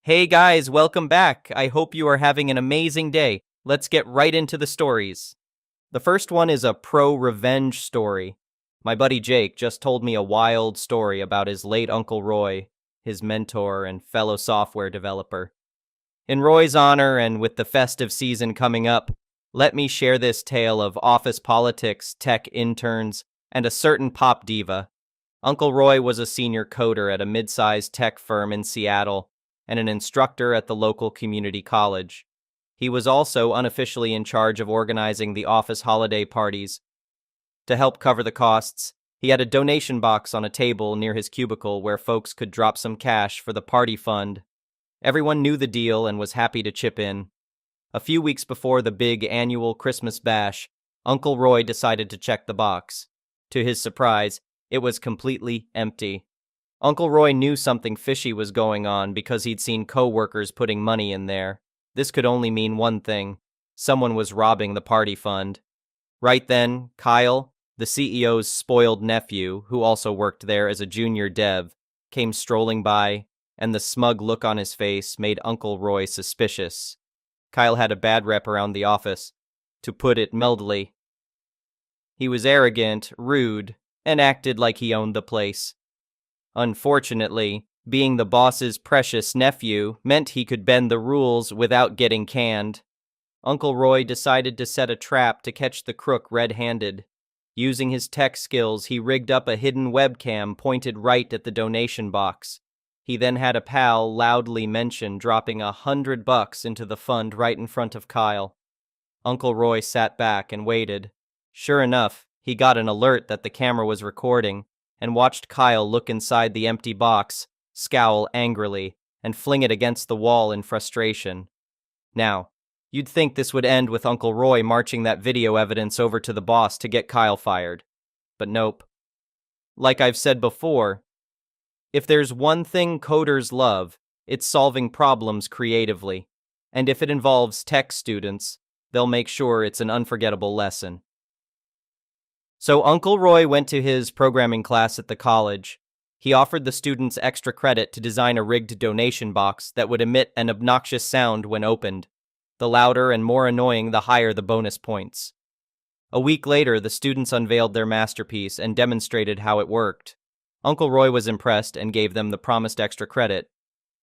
Hey guys, welcome back. I hope you are having an amazing day. Let's get right into the stories. The first one is a pro-revenge story. My buddy Jake just told me a wild story about his late Uncle Roy, his mentor and fellow software developer. In Roy's honor and with the festive season coming up, let me share this tale of office politics, tech interns, and a certain pop diva. Uncle Roy was a senior coder at a mid-sized tech firm in Seattle and an instructor at the local community college. He was also unofficially in charge of organizing the office holiday parties. To help cover the costs, he had a donation box on a table near his cubicle where folks could drop some cash for the party fund. Everyone knew the deal and was happy to chip in. A few weeks before the big annual Christmas bash, Uncle Roy decided to check the box. To his surprise, it was completely empty. Uncle Roy knew something fishy was going on because he'd seen co-workers putting money in there. This could only mean one thing. Someone was robbing the party fund. Right then, Kyle, the CEO's spoiled nephew, who also worked there as a junior dev, came strolling by, and the smug look on his face made Uncle Roy suspicious. Kyle had a bad rep around the office, to put it mildly. He was arrogant, rude, and acted like he owned the place. Unfortunately, being the boss's precious nephew meant he could bend the rules without getting canned. Uncle Roy decided to set a trap to catch the crook red-handed. Using his tech skills, he rigged up a hidden webcam pointed right at the donation box. He then had a pal loudly mention dropping $100 into the fund right in front of Kyle. Uncle Roy sat back and waited. Sure enough, he got an alert that the camera was recording and watched Kyle look inside the empty box, scowl angrily, and fling it against the wall in frustration. Now, you'd think this would end with Uncle Roy marching that video evidence over to the boss to get Kyle fired. But nope. Like I've said before, if there's one thing coders love, it's solving problems creatively. And if it involves tech students, they'll make sure it's an unforgettable lesson. So Uncle Roy went to his programming class at the college. He offered the students extra credit to design a rigged donation box that would emit an obnoxious sound when opened. The louder and more annoying, the higher the bonus points. A week later, the students unveiled their masterpiece and demonstrated how it worked. Uncle Roy was impressed and gave them the promised extra credit.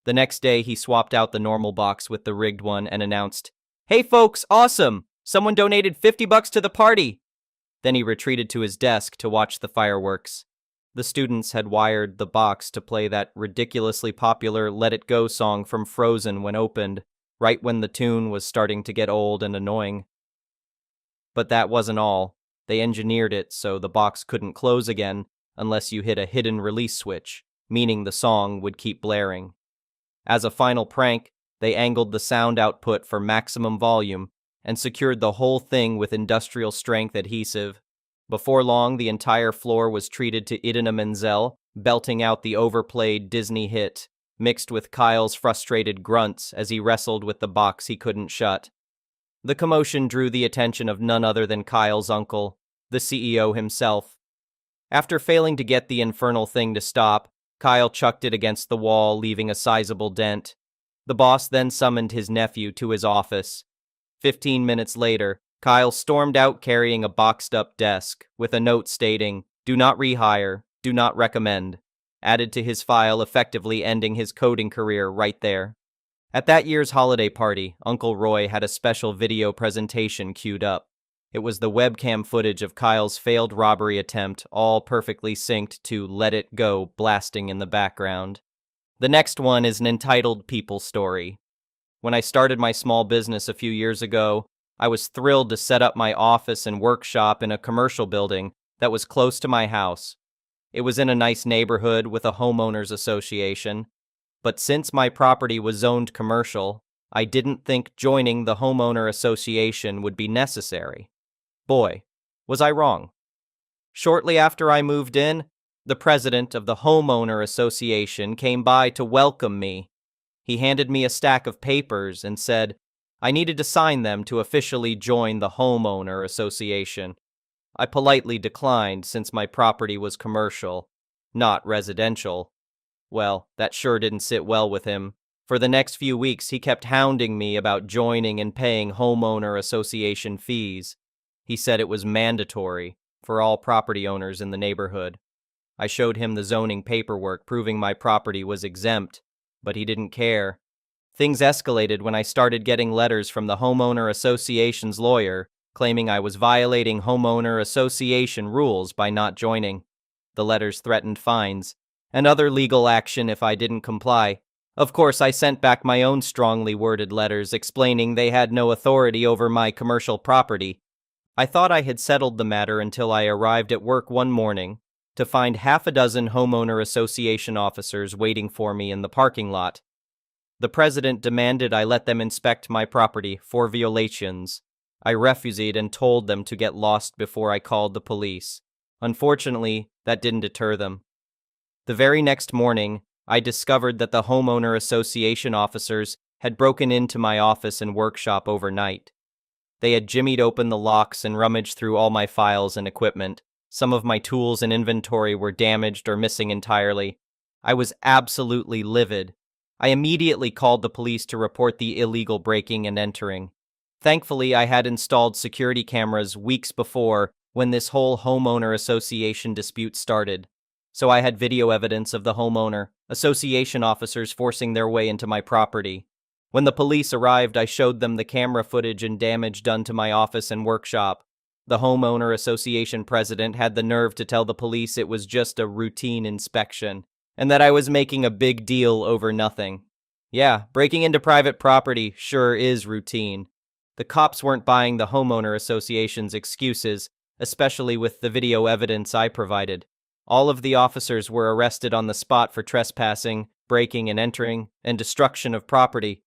The next day, he swapped out the normal box with the rigged one and announced, "Hey folks, awesome! Someone donated $50 to the party!" Then he retreated to his desk to watch the fireworks. The students had wired the box to play that ridiculously popular Let It Go song from Frozen when opened, right when the tune was starting to get old and annoying. But that wasn't all. They engineered it so the box couldn't close again unless you hit a hidden release switch, meaning the song would keep blaring. As a final prank, they angled the sound output for maximum volume and secured the whole thing with industrial-strength adhesive. Before long, the entire floor was treated to Idina Menzel, belting out the overplayed Disney hit, mixed with Kyle's frustrated grunts as he wrestled with the box he couldn't shut. The commotion drew the attention of none other than Kyle's uncle, the CEO himself. After failing to get the infernal thing to stop, Kyle chucked it against the wall, leaving a sizable dent. The boss then summoned his nephew to his office. 15 minutes later, Kyle stormed out carrying a boxed-up desk, with a note stating, "Do not rehire, do not recommend," added to his file, effectively ending his coding career right there. At that year's holiday party, Uncle Roy had a special video presentation queued up. It was the webcam footage of Kyle's failed robbery attempt, all perfectly synced to Let It Go blasting in the background. The next one is an entitled people story. When I started my small business a few years ago, I was thrilled to set up my office and workshop in a commercial building that was close to my house. It was in a nice neighborhood with a homeowners association, but since my property was zoned commercial, I didn't think joining the homeowner association would be necessary. Boy, was I wrong. Shortly after I moved in, the president of the homeowner association came by to welcome me. He handed me a stack of papers and said I needed to sign them to officially join the homeowner association. I politely declined since my property was commercial, not residential. Well, that sure didn't sit well with him. For the next few weeks, he kept hounding me about joining and paying homeowner association fees. He said it was mandatory for all property owners in the neighborhood. I showed him the zoning paperwork proving my property was exempt, but he didn't care. Things escalated when I started getting letters from the homeowner association's lawyer claiming I was violating homeowner association rules by not joining. The letters threatened fines and other legal action if I didn't comply. Of course, I sent back my own strongly worded letters explaining they had no authority over my commercial property. I thought I had settled the matter until I arrived at work one morning to find half a dozen homeowner association officers waiting for me in the parking lot. The president demanded I let them inspect my property for violations. I refused and told them to get lost before I called the police. Unfortunately, that didn't deter them. The very next morning, I discovered that the homeowner association officers had broken into my office and workshop overnight. They had jimmied open the locks and rummaged through all my files and equipment. Some of my tools and inventory were damaged or missing entirely. I was absolutely livid. I immediately called the police to report the illegal breaking and entering. Thankfully, I had installed security cameras weeks before when this whole homeowner association dispute started. So I had video evidence of the homeowner association officers forcing their way into my property. When the police arrived, I showed them the camera footage and damage done to my office and workshop. The homeowner association president had the nerve to tell the police it was just a routine inspection, and that I was making a big deal over nothing. Yeah, breaking into private property sure is routine. The cops weren't buying the homeowner association's excuses, especially with the video evidence I provided. All of the officers were arrested on the spot for trespassing, breaking and entering, and destruction of property.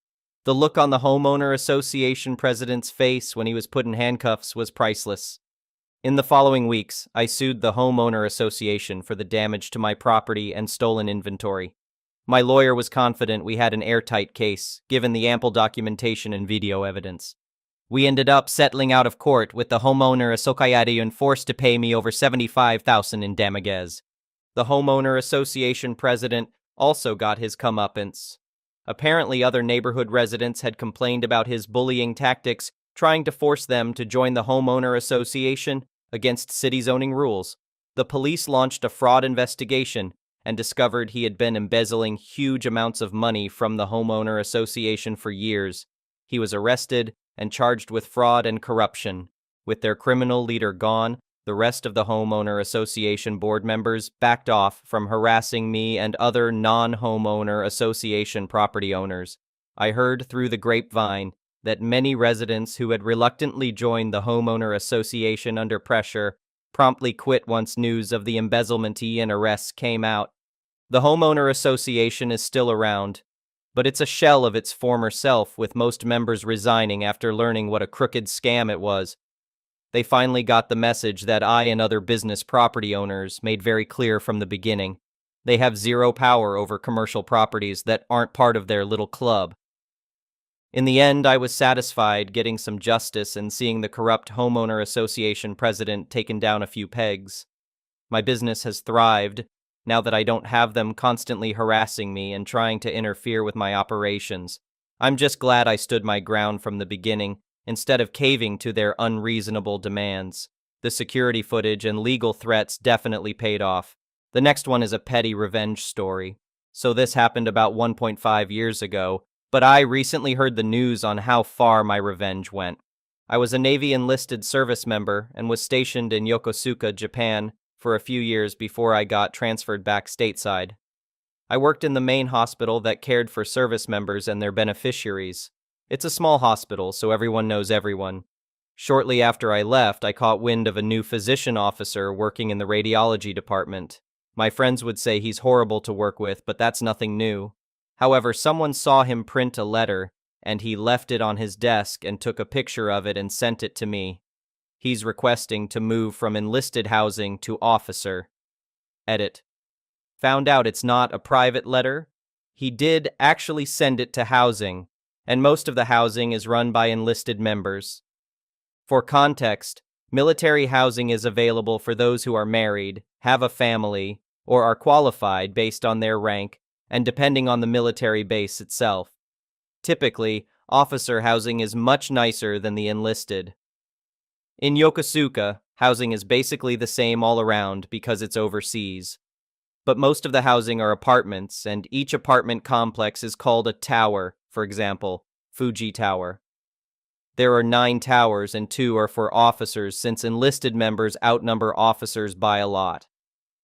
The look on the homeowner association president's face when he was put in handcuffs was priceless. In the following weeks, I sued the homeowner association for the damage to my property and stolen inventory. My lawyer was confident we had an airtight case, given the ample documentation and video evidence. We ended up settling out of court with the homeowner association forced to pay me over $75,000 in damages. The homeowner association president also got his comeuppance. Apparently, other neighborhood residents had complained about his bullying tactics, trying to force them to join the homeowner association against city zoning rules. The police launched a fraud investigation and discovered he had been embezzling huge amounts of money from the homeowner association for years. He was arrested and charged with fraud and corruption. With their criminal leader gone, the rest of the homeowner association board members backed off from harassing me and other non-homeowner association property owners. I heard through the grapevine that many residents who had reluctantly joined the homeowner association under pressure promptly quit once news of the embezzlement and arrests came out. The homeowner association is still around, but it's a shell of its former self, with most members resigning after learning what a crooked scam it was. They finally got the message that I and other business property owners made very clear from the beginning. They have zero power over commercial properties that aren't part of their little club. In the end, I was satisfied getting some justice and seeing the corrupt homeowner association president taken down a few pegs. My business has thrived now that I don't have them constantly harassing me and trying to interfere with my operations. I'm just glad I stood my ground from the beginning instead of caving to their unreasonable demands. The security footage and legal threats definitely paid off. The next one is a petty revenge story. So this happened about 1.5 years ago, but I recently heard the news on how far my revenge went. I was a Navy enlisted service member and was stationed in Yokosuka, Japan, for a few years before I got transferred back stateside. I worked in the main hospital that cared for service members and their beneficiaries. It's a small hospital, so everyone knows everyone. Shortly after I left, I caught wind of a new physician officer working in the radiology department. My friends would say he's horrible to work with, but that's nothing new. However, someone saw him print a letter, and he left it on his desk and took a picture of it and sent it to me. He's requesting to move from enlisted housing to officer. Edit. Found out it's not a private letter. He did actually send it to housing, and most of the housing is run by enlisted members. For context, military housing is available for those who are married, have a family, or are qualified based on their rank, and depending on the military base itself. Typically, officer housing is much nicer than the enlisted. In Yokosuka, housing is basically the same all around because it's overseas. But most of the housing are apartments, and each apartment complex is called a tower, for example, Fuji Tower. There are 9 towers and 2 are for officers since enlisted members outnumber officers by a lot.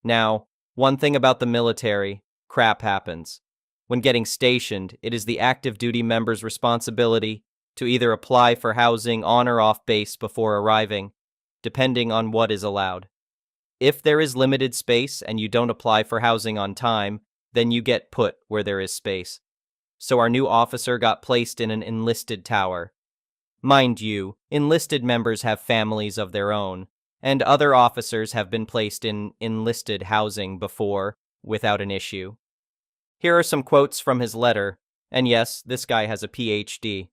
Now, one thing about the military, crap happens. When getting stationed, it is the active duty member's responsibility to either apply for housing on or off base before arriving, depending on what is allowed. If there is limited space and you don't apply for housing on time, then you get put where there is space. So our new officer got placed in an enlisted tower. Mind you, enlisted members have families of their own, and other officers have been placed in enlisted housing before without an issue. Here are some quotes from his letter, and yes, this guy has a PhD.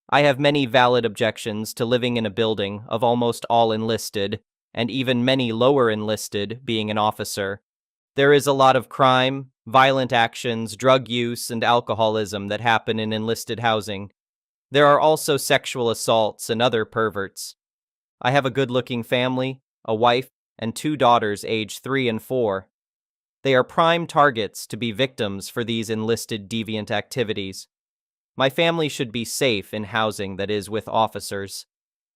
I have many valid objections to living in a building of almost all enlisted, and even many lower enlisted being an officer. There is a lot of crime, violent actions, drug use, and alcoholism that happen in enlisted housing. There are also sexual assaults and other perverts. I have a good-looking family, a wife, and 2 daughters aged 3 and 4. They are prime targets to be victims for these enlisted deviant activities. My family should be safe in housing that is with officers.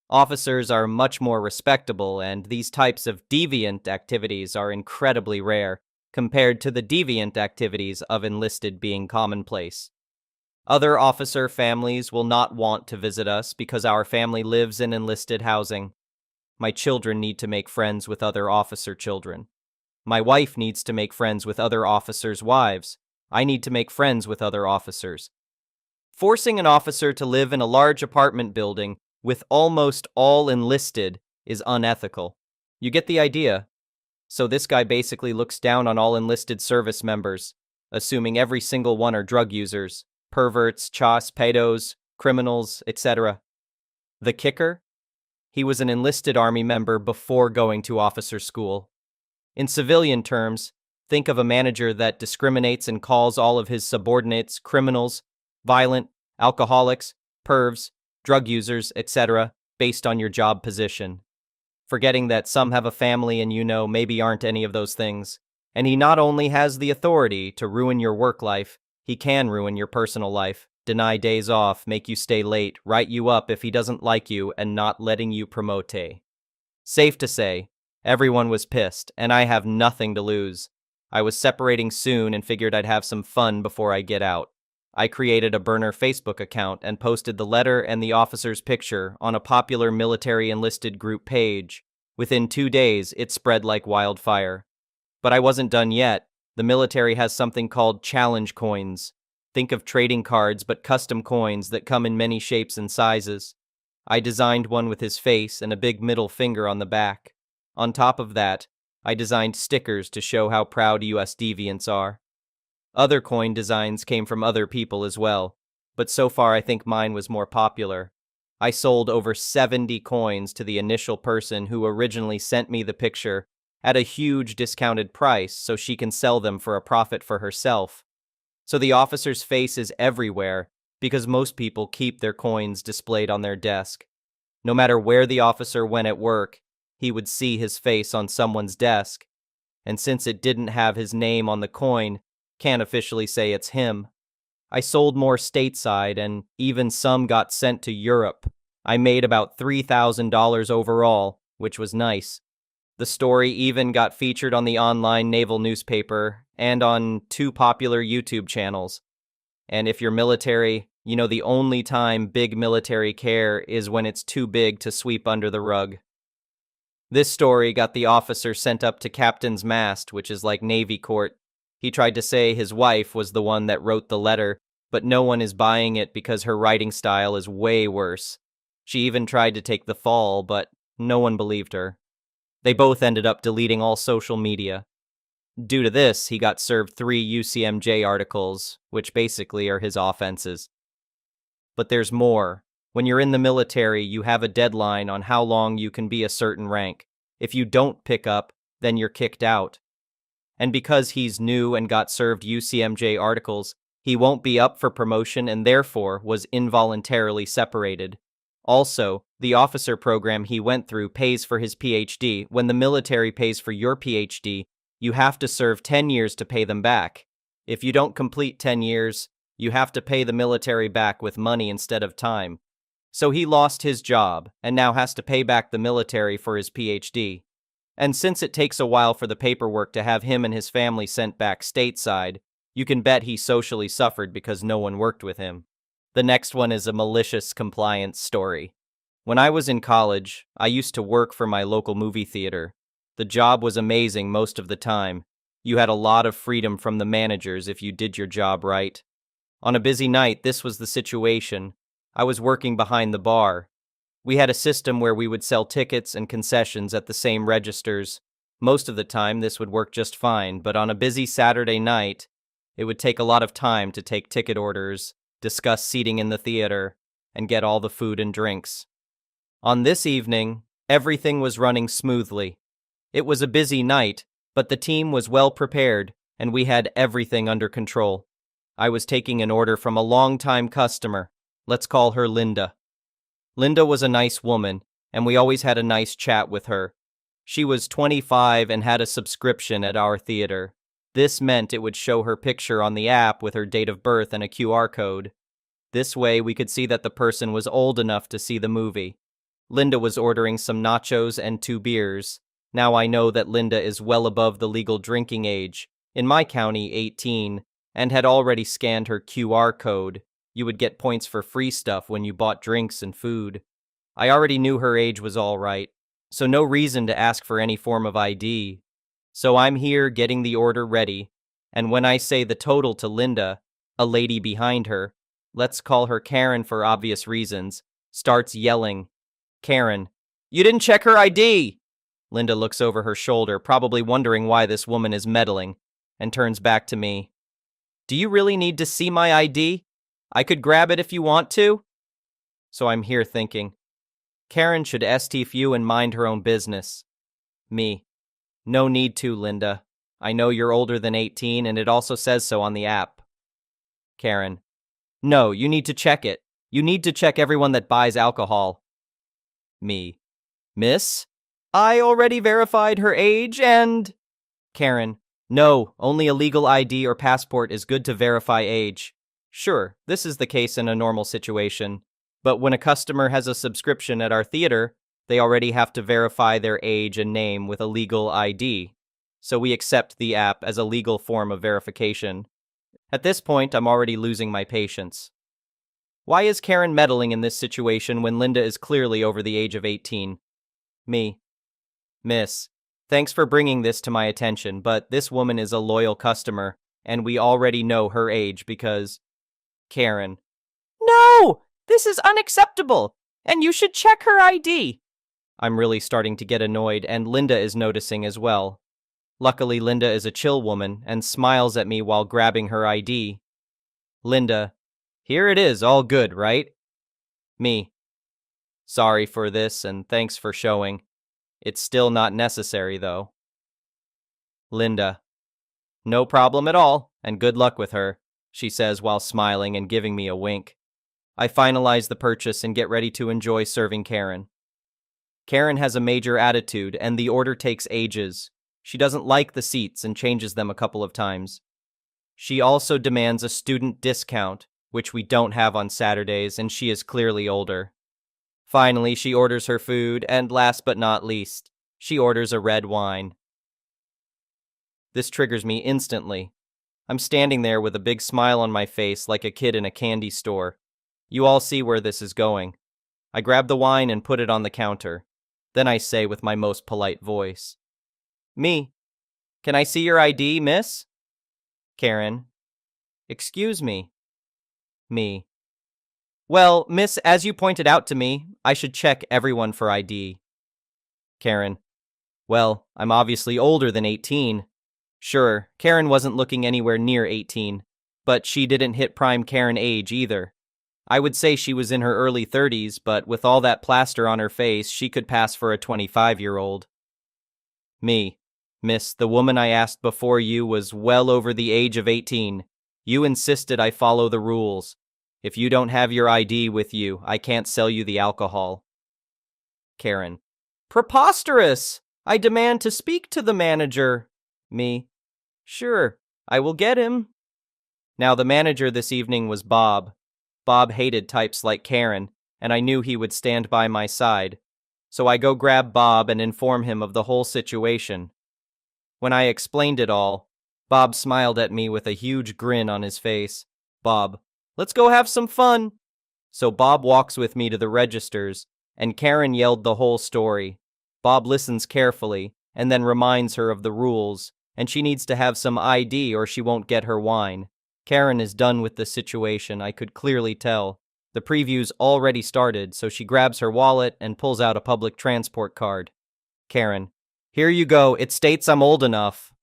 Officers are much more respectable, and these types of deviant activities are incredibly rare compared to the deviant activities of enlisted being commonplace. Other officer families will not want to visit us because our family lives in enlisted housing. My children need to make friends with other officer children. My wife needs to make friends with other officers' wives. I need to make friends with other officers. Forcing an officer to live in a large apartment building with almost all enlisted is unethical. You get the idea. So this guy basically looks down on all enlisted service members, assuming every single one are drug users, perverts, chas, pedos, criminals, etc. The kicker? He was an enlisted army member before going to officer school. In civilian terms, think of a manager that discriminates and calls all of his subordinates criminals, violent, alcoholics, pervs, drug users, etc., based on your job position. Forgetting that some have a family and maybe aren't any of those things. And he not only has the authority to ruin your work life, he can ruin your personal life, deny days off, make you stay late, write you up if he doesn't like you, and not letting you promote. Safe to say, everyone was pissed, and I have nothing to lose. I was separating soon and figured I'd have some fun before I get out. I created a burner Facebook account and posted the letter and the officer's picture on a popular military enlisted group page. Within 2 days, it spread like wildfire. But I wasn't done yet. The military has something called challenge coins. Think of trading cards, but custom coins that come in many shapes and sizes. I designed one with his face and a big middle finger on the back. On top of that, I designed stickers to show how proud US deviants are. Other coin designs came from other people as well, but so far I think mine was more popular. I sold over 70 coins to the initial person who originally sent me the picture at a huge discounted price so she can sell them for a profit for herself. So the officer's face is everywhere because most people keep their coins displayed on their desk. No matter where the officer went at work, he would see his face on someone's desk. And since it didn't have his name on the coin, can't officially say it's him. I sold more stateside and even some got sent to Europe. I made about $3,000 overall, which was nice. The story even got featured on the online naval newspaper and on 2 popular YouTube channels. And if you're military, the only time big military care is when it's too big to sweep under the rug. This story got the officer sent up to captain's mast, which is like Navy court. He tried to say his wife was the one that wrote the letter, but no one is buying it because her writing style is way worse. She even tried to take the fall, but no one believed her. They both ended up deleting all social media. Due to this, he got served 3 UCMJ articles, which basically are his offenses. But there's more. When you're in the military, you have a deadline on how long you can be a certain rank. If you don't pick up, then you're kicked out. And because he's new and got served UCMJ articles, he won't be up for promotion and therefore was involuntarily separated. Also, the officer program he went through pays for his PhD. When the military pays for your PhD, you have to serve 10 years to pay them back. If you don't complete 10 years, you have to pay the military back with money instead of time. So he lost his job and now has to pay back the military for his PhD. And since it takes a while for the paperwork to have him and his family sent back stateside, you can bet he socially suffered because no one worked with him. The next one is a malicious compliance story. When I was in college, I used to work for my local movie theater. The job was amazing most of the time. You had a lot of freedom from the managers if you did your job right. On a busy night, this was the situation. I was working behind the bar. We had a system where we would sell tickets and concessions at the same registers. Most of the time, this would work just fine, but on a busy Saturday night, it would take a lot of time to take ticket orders, discuss seating in the theater, and get all the food and drinks. On this evening, everything was running smoothly. It was a busy night, but the team was well prepared, and we had everything under control. I was taking an order from a long-time customer. Let's call her Linda. Linda was a nice woman, and we always had a nice chat with her. She was 25 and had a subscription at our theater. This meant it would show her picture on the app with her date of birth and a QR code. This way, we could see that the person was old enough to see the movie. Linda was ordering some nachos and 2 beers. Now I know that Linda is well above the legal drinking age, in my county 18, and had already scanned her QR code. You would get points for free stuff when you bought drinks and food. I already knew her age was all right, so no reason to ask for any form of ID. So I'm here getting the order ready, and when I say the total to Linda, a lady behind her, let's call her Karen for obvious reasons, starts yelling, "Karen, you didn't check her ID!" Linda looks over her shoulder, probably wondering why this woman is meddling, and turns back to me. "Do you really need to see my ID? I could grab it if you want to." So I'm here thinking, Karen should STFU and mind her own business. Me. No need to, Linda. I know you're older than 18 and it also says so on the app. Karen. No, you need to check it. You need to check everyone that buys alcohol. Me. Miss? I already verified her age and... Karen. No, only a legal ID or passport is good to verify age. Sure, this is the case in a normal situation, but when a customer has a subscription at our theater, they already have to verify their age and name with a legal ID, so we accept the app as a legal form of verification. At this point, I'm already losing my patience. Why is Karen meddling in this situation when Linda is clearly over the age of 18? Me. Miss, thanks for bringing this to my attention, but this woman is a loyal customer, and we already know her age because... Karen. No! This is unacceptable! And you should check her ID! I'm really starting to get annoyed, and Linda is noticing as well. Luckily, Linda is a chill woman and smiles at me while grabbing her ID. Linda. Here it is, all good, right? Me. Sorry for this, and thanks for showing. It's still not necessary, though. Linda. No problem at all, and good luck with her, she says while smiling and giving me a wink. I finalize the purchase and get ready to enjoy serving Karen. Karen has a major attitude, and the order takes ages. She doesn't like the seats and changes them a couple of times. She also demands a student discount, which we don't have on Saturdays, and she is clearly older. Finally, she orders her food, and last but not least, she orders a red wine. This triggers me instantly. I'm standing there with a big smile on my face like a kid in a candy store. You all see where this is going. I grab the wine and put it on the counter. Then I say with my most polite voice, Me. Can I see your ID, miss? Karen. Excuse me. Me. Well, miss, as you pointed out to me, I should check everyone for ID. Karen. Well, I'm obviously older than 18. Sure, Karen wasn't looking anywhere near 18, but she didn't hit prime Karen age either. I would say she was in her early 30s, but with all that plaster on her face, she could pass for a 25-year-old. Me. Miss, the woman I asked before you was well over the age of 18. You insisted I follow the rules. If you don't have your ID with you, I can't sell you the alcohol. Karen. Preposterous! I demand to speak to the manager. Me. Sure, I will get him. Now, the manager this evening was Bob. Bob hated types like Karen, and I knew he would stand by my side. So I go grab Bob and inform him of the whole situation. When I explained it all, Bob smiled at me with a huge grin on his face. Bob, let's go have some fun. So Bob walks with me to the registers, and Karen yelled the whole story. Bob listens carefully, and then reminds her of the rules, and she needs to have some ID or she won't get her wine. Karen is done with the situation, I could clearly tell. The preview's already started, so she grabs her wallet and pulls out a public transport card. Karen, here you go, it states I'm old enough.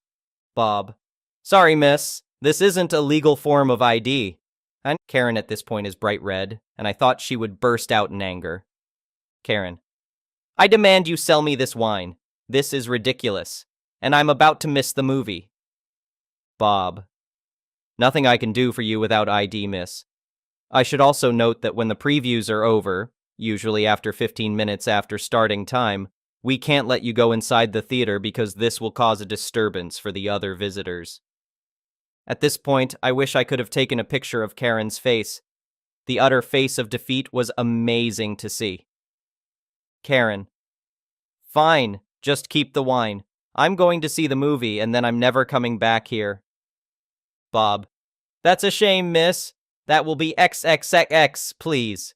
Bob, sorry miss, this isn't a legal form of ID. And Karen at this point is bright red, and I thought she would burst out in anger. Karen, I demand you sell me this wine. This is ridiculous, and I'm about to miss the movie. Bob, nothing I can do for you without ID, miss. I should also note that when the previews are over, usually after 15 minutes after starting time, we can't let you go inside the theater because this will cause a disturbance for the other visitors. At this point, I wish I could have taken a picture of Karen's face. The utter face of defeat was amazing to see. Karen, fine, just keep the wine. I'm going to see the movie and then I'm never coming back here. Bob, that's a shame, miss. That will be XXXX, please.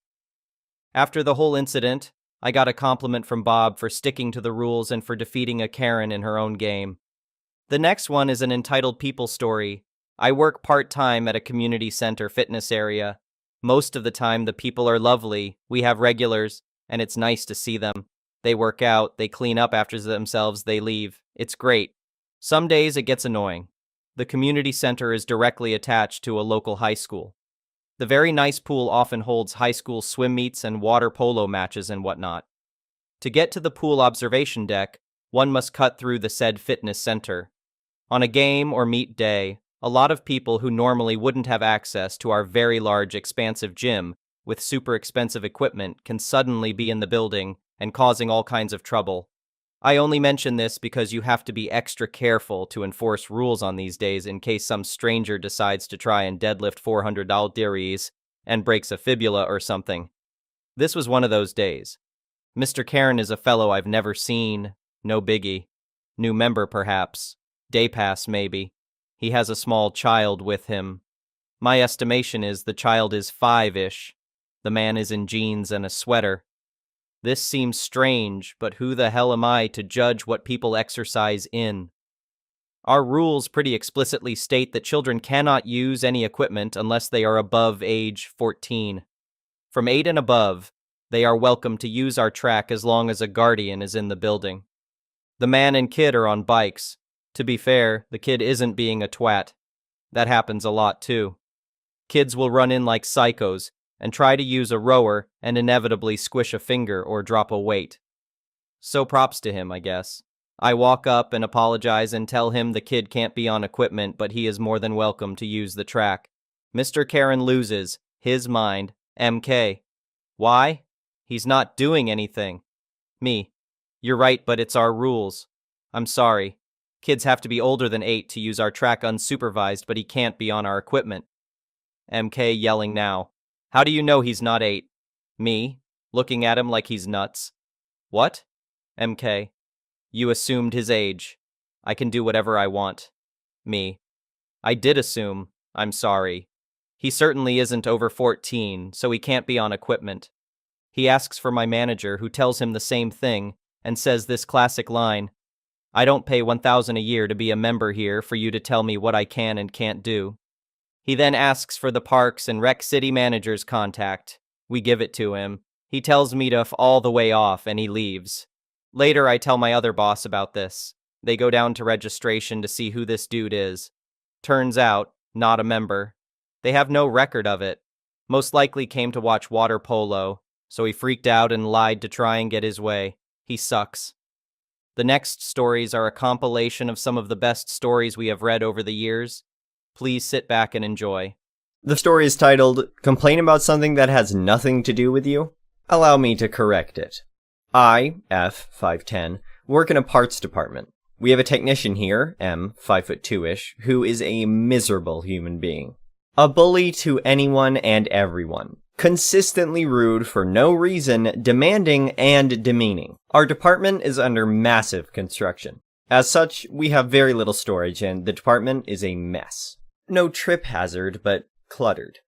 After the whole incident, I got a compliment from Bob for sticking to the rules and for defeating a Karen in her own game. The next one is an entitled people story. I work part-time at a community center fitness area. Most of the time, the people are lovely. We have regulars, and it's nice to see them. They work out, they clean up after themselves, they leave. It's great. Some days it gets annoying. The community center is directly attached to a local high school. The very nice pool often holds high school swim meets and water polo matches and whatnot. To get to the pool observation deck, one must cut through the said fitness center. On a game or meet day, a lot of people who normally wouldn't have access to our very large, expansive gym with super expensive equipment can suddenly be in the building and causing all kinds of trouble. I only mention this because you have to be extra careful to enforce rules on these days in case some stranger decides to try and deadlift 400 dirhams and breaks a fibula or something. This was one of those days. Mr. Karen is a fellow I've never seen. No biggie. New member, perhaps. Day pass, maybe. He has a small child with him. My estimation is the child is 5-ish. The man is in jeans and a sweater. This seems strange, but who the hell am I to judge what people exercise in? Our rules pretty explicitly state that children cannot use any equipment unless they are above age 14. From 8 and above, they are welcome to use our track as long as a guardian is in the building. The man and kid are on bikes. To be fair, the kid isn't being a twat. That happens a lot too. Kids will run in like psychos and try to use a rower and inevitably squish a finger or drop a weight. So props to him, I guess. I walk up and apologize and tell him the kid can't be on equipment, but he is more than welcome to use the track. Mr. Karen loses his mind. MK. Why? He's not doing anything. Me. You're right, but it's our rules. I'm sorry. Kids have to be older than 8 to use our track unsupervised, but he can't be on our equipment. MK yelling now. How do you know he's not 8? Me, looking at him like he's nuts. What? MK. You assumed his age. I can do whatever I want. Me. I did assume. I'm sorry. He certainly isn't over 14, so he can't be on equipment. He asks for my manager, who tells him the same thing, and says this classic line, I don't pay 1,000 a year to be a member here for you to tell me what I can and can't do. He then asks for the Parks and Rec City manager's contact. We give it to him. He tells me to F all the way off and he leaves. Later, I tell my other boss about this. They go down to registration to see who this dude is. Turns out, not a member. They have no record of it. Most likely came to watch water polo, so he freaked out and lied to try and get his way. He sucks. The next stories are a compilation of some of the best stories we have read over the years. Please sit back and enjoy. The story is titled, Complain About Something That Has Nothing to Do with You? Allow me to correct it. I, F, 5'10", work in a parts department. We have a technician here, M, 5'2"-ish, who is a miserable human being. A bully to anyone and everyone. Consistently rude for no reason, demanding and demeaning. Our department is under massive construction. As such, we have very little storage and the department is a mess. No trip hazard, but cluttered.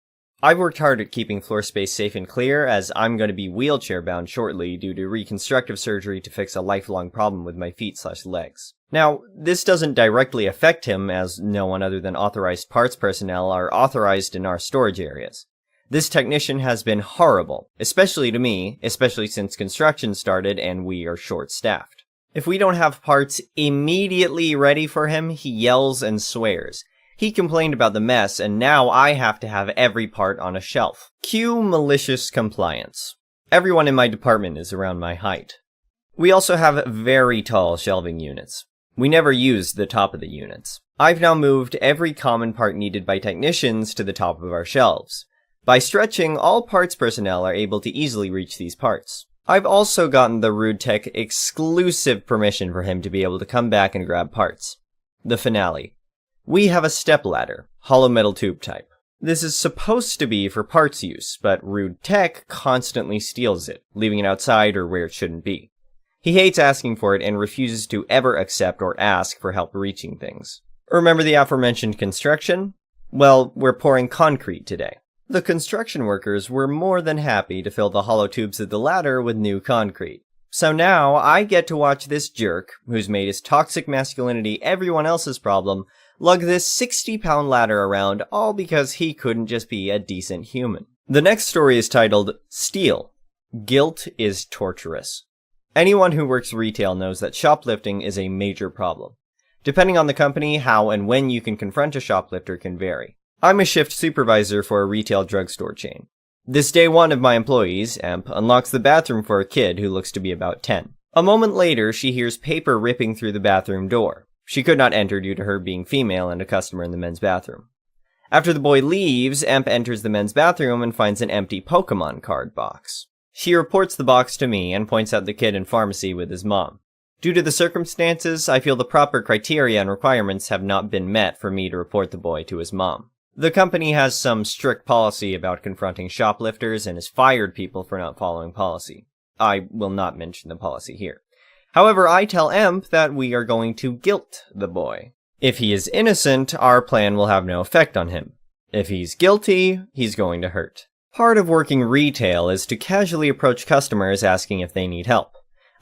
I've worked hard at keeping floor space safe and clear, as I'm going to be wheelchair bound shortly due to reconstructive surgery to fix a lifelong problem with my feet/legs. Now, this doesn't directly affect him, as no one other than authorized parts personnel are authorized in our storage areas. This technician has been horrible, especially to me, especially since construction started and we are short-staffed. If we don't have parts immediately ready for him, he yells and swears. He complained about the mess, and now I have to have every part on a shelf. Cue malicious compliance. Everyone in my department is around my height. We also have very tall shelving units. We never use the top of the units. I've now moved every common part needed by technicians to the top of our shelves. By stretching, all parts personnel are able to easily reach these parts. I've also gotten the Rude Tech exclusive permission for him to be able to come back and grab parts. The finale. We have a stepladder, hollow metal tube type. This is supposed to be for parts use, but Rude Tech constantly steals it, leaving it outside or where it shouldn't be. He hates asking for it and refuses to ever accept or ask for help reaching things. Remember the aforementioned construction? Well, we're pouring concrete today. The construction workers were more than happy to fill the hollow tubes of the ladder with new concrete. So now I get to watch this jerk, who's made his toxic masculinity everyone else's problem, lug this 60-pound ladder around, all because he couldn't just be a decent human. The next story is titled, Steal. Guilt is torturous. Anyone who works retail knows that shoplifting is a major problem. Depending on the company, how and when you can confront a shoplifter can vary. I'm a shift supervisor for a retail drugstore chain. This day one of my employees, Emp, unlocks the bathroom for a kid who looks to be about 10. A moment later, she hears paper ripping through the bathroom door. She could not enter due to her being female and a customer in the men's bathroom. After the boy leaves, Emp enters the men's bathroom and finds an empty Pokemon card box. She reports the box to me and points out the kid in pharmacy with his mom. Due to the circumstances, I feel the proper criteria and requirements have not been met for me to report the boy to his mom. The company has some strict policy about confronting shoplifters and has fired people for not following policy. I will not mention the policy here. However, I tell Emp that we are going to guilt the boy. If he is innocent, our plan will have no effect on him. If he's guilty, he's going to hurt. Part of working retail is to casually approach customers asking if they need help.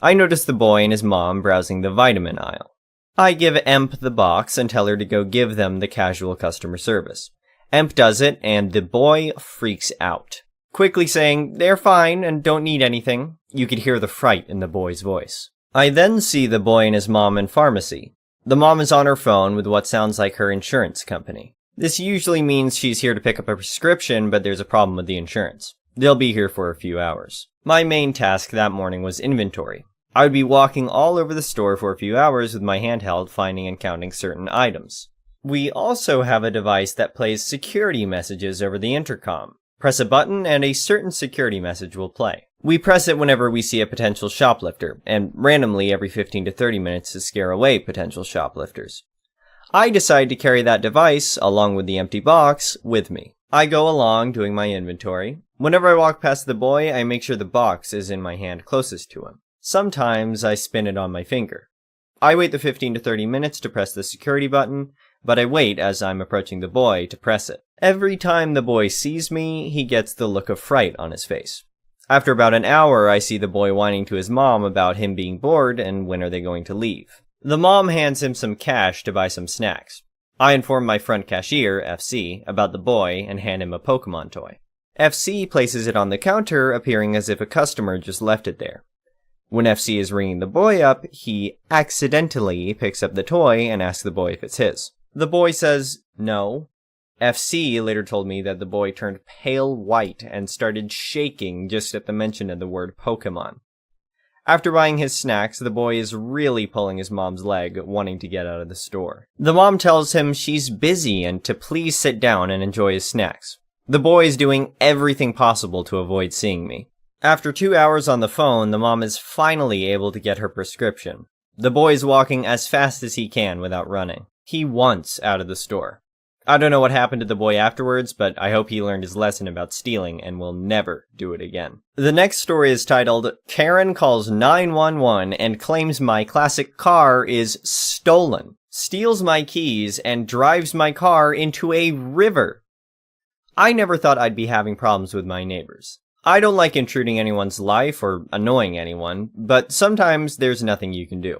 I notice the boy and his mom browsing the vitamin aisle. I give Emp the box and tell her to go give them the casual customer service. Emp does it, and the boy freaks out, quickly saying, "They're fine and don't need anything." You could hear the fright in the boy's voice. I then see the boy and his mom in pharmacy. The mom is on her phone with what sounds like her insurance company. This usually means she's here to pick up a prescription, but there's a problem with the insurance. They'll be here for a few hours. My main task that morning was inventory. I would be walking all over the store for a few hours with my handheld, finding and counting certain items. We also have a device that plays security messages over the intercom. Press a button and a certain security message will play. We press it whenever we see a potential shoplifter, and randomly every 15 to 30 minutes to scare away potential shoplifters. I decide to carry that device, along with the empty box, with me. I go along doing my inventory. Whenever I walk past the boy, I make sure the box is in my hand closest to him. Sometimes I spin it on my finger. I wait the 15 to 30 minutes to press the security button, but I wait as I'm approaching the boy to press it. Every time the boy sees me, he gets the look of fright on his face. After about an hour, I see the boy whining to his mom about him being bored and when are they going to leave. The mom hands him some cash to buy some snacks. I inform my front cashier, FC, about the boy and hand him a Pokemon toy. FC places it on the counter, appearing as if a customer just left it there. When FC is ringing the boy up, he accidentally picks up the toy and asks the boy if it's his. The boy says no. FC later told me that the boy turned pale white and started shaking just at the mention of the word Pokemon. After buying his snacks, the boy is really pulling his mom's leg, wanting to get out of the store. The mom tells him she's busy and to please sit down and enjoy his snacks. The boy is doing everything possible to avoid seeing me. After 2 hours on the phone, the mom is finally able to get her prescription. The boy is walking as fast as he can without running. He wants out of the store. I don't know what happened to the boy afterwards, but I hope he learned his lesson about stealing and will never do it again. The next story is titled, Karen Calls 911 and Claims My Classic Car is Stolen, Steals My Keys, and Drives My Car into a River. I never thought I'd be having problems with my neighbors. I don't like intruding anyone's life or annoying anyone, but sometimes there's nothing you can do.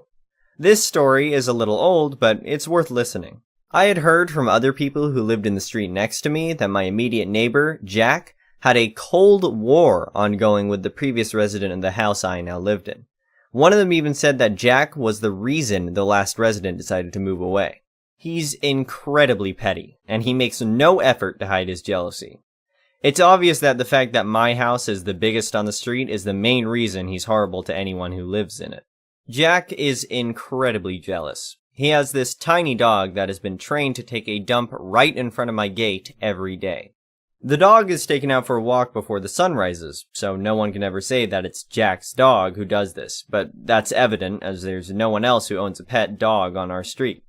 This story is a little old, but it's worth listening. I had heard from other people who lived in the street next to me that my immediate neighbor, Jack, had a cold war ongoing with the previous resident of the house I now lived in. One of them even said that Jack was the reason the last resident decided to move away. He's incredibly petty, and he makes no effort to hide his jealousy. It's obvious that the fact that my house is the biggest on the street is the main reason he's horrible to anyone who lives in it. Jack is incredibly jealous. He has this tiny dog that has been trained to take a dump right in front of my gate every day. The dog is taken out for a walk before the sun rises, so no one can ever say that it's Jack's dog who does this, but that's evident as there's no one else who owns a pet dog on our street.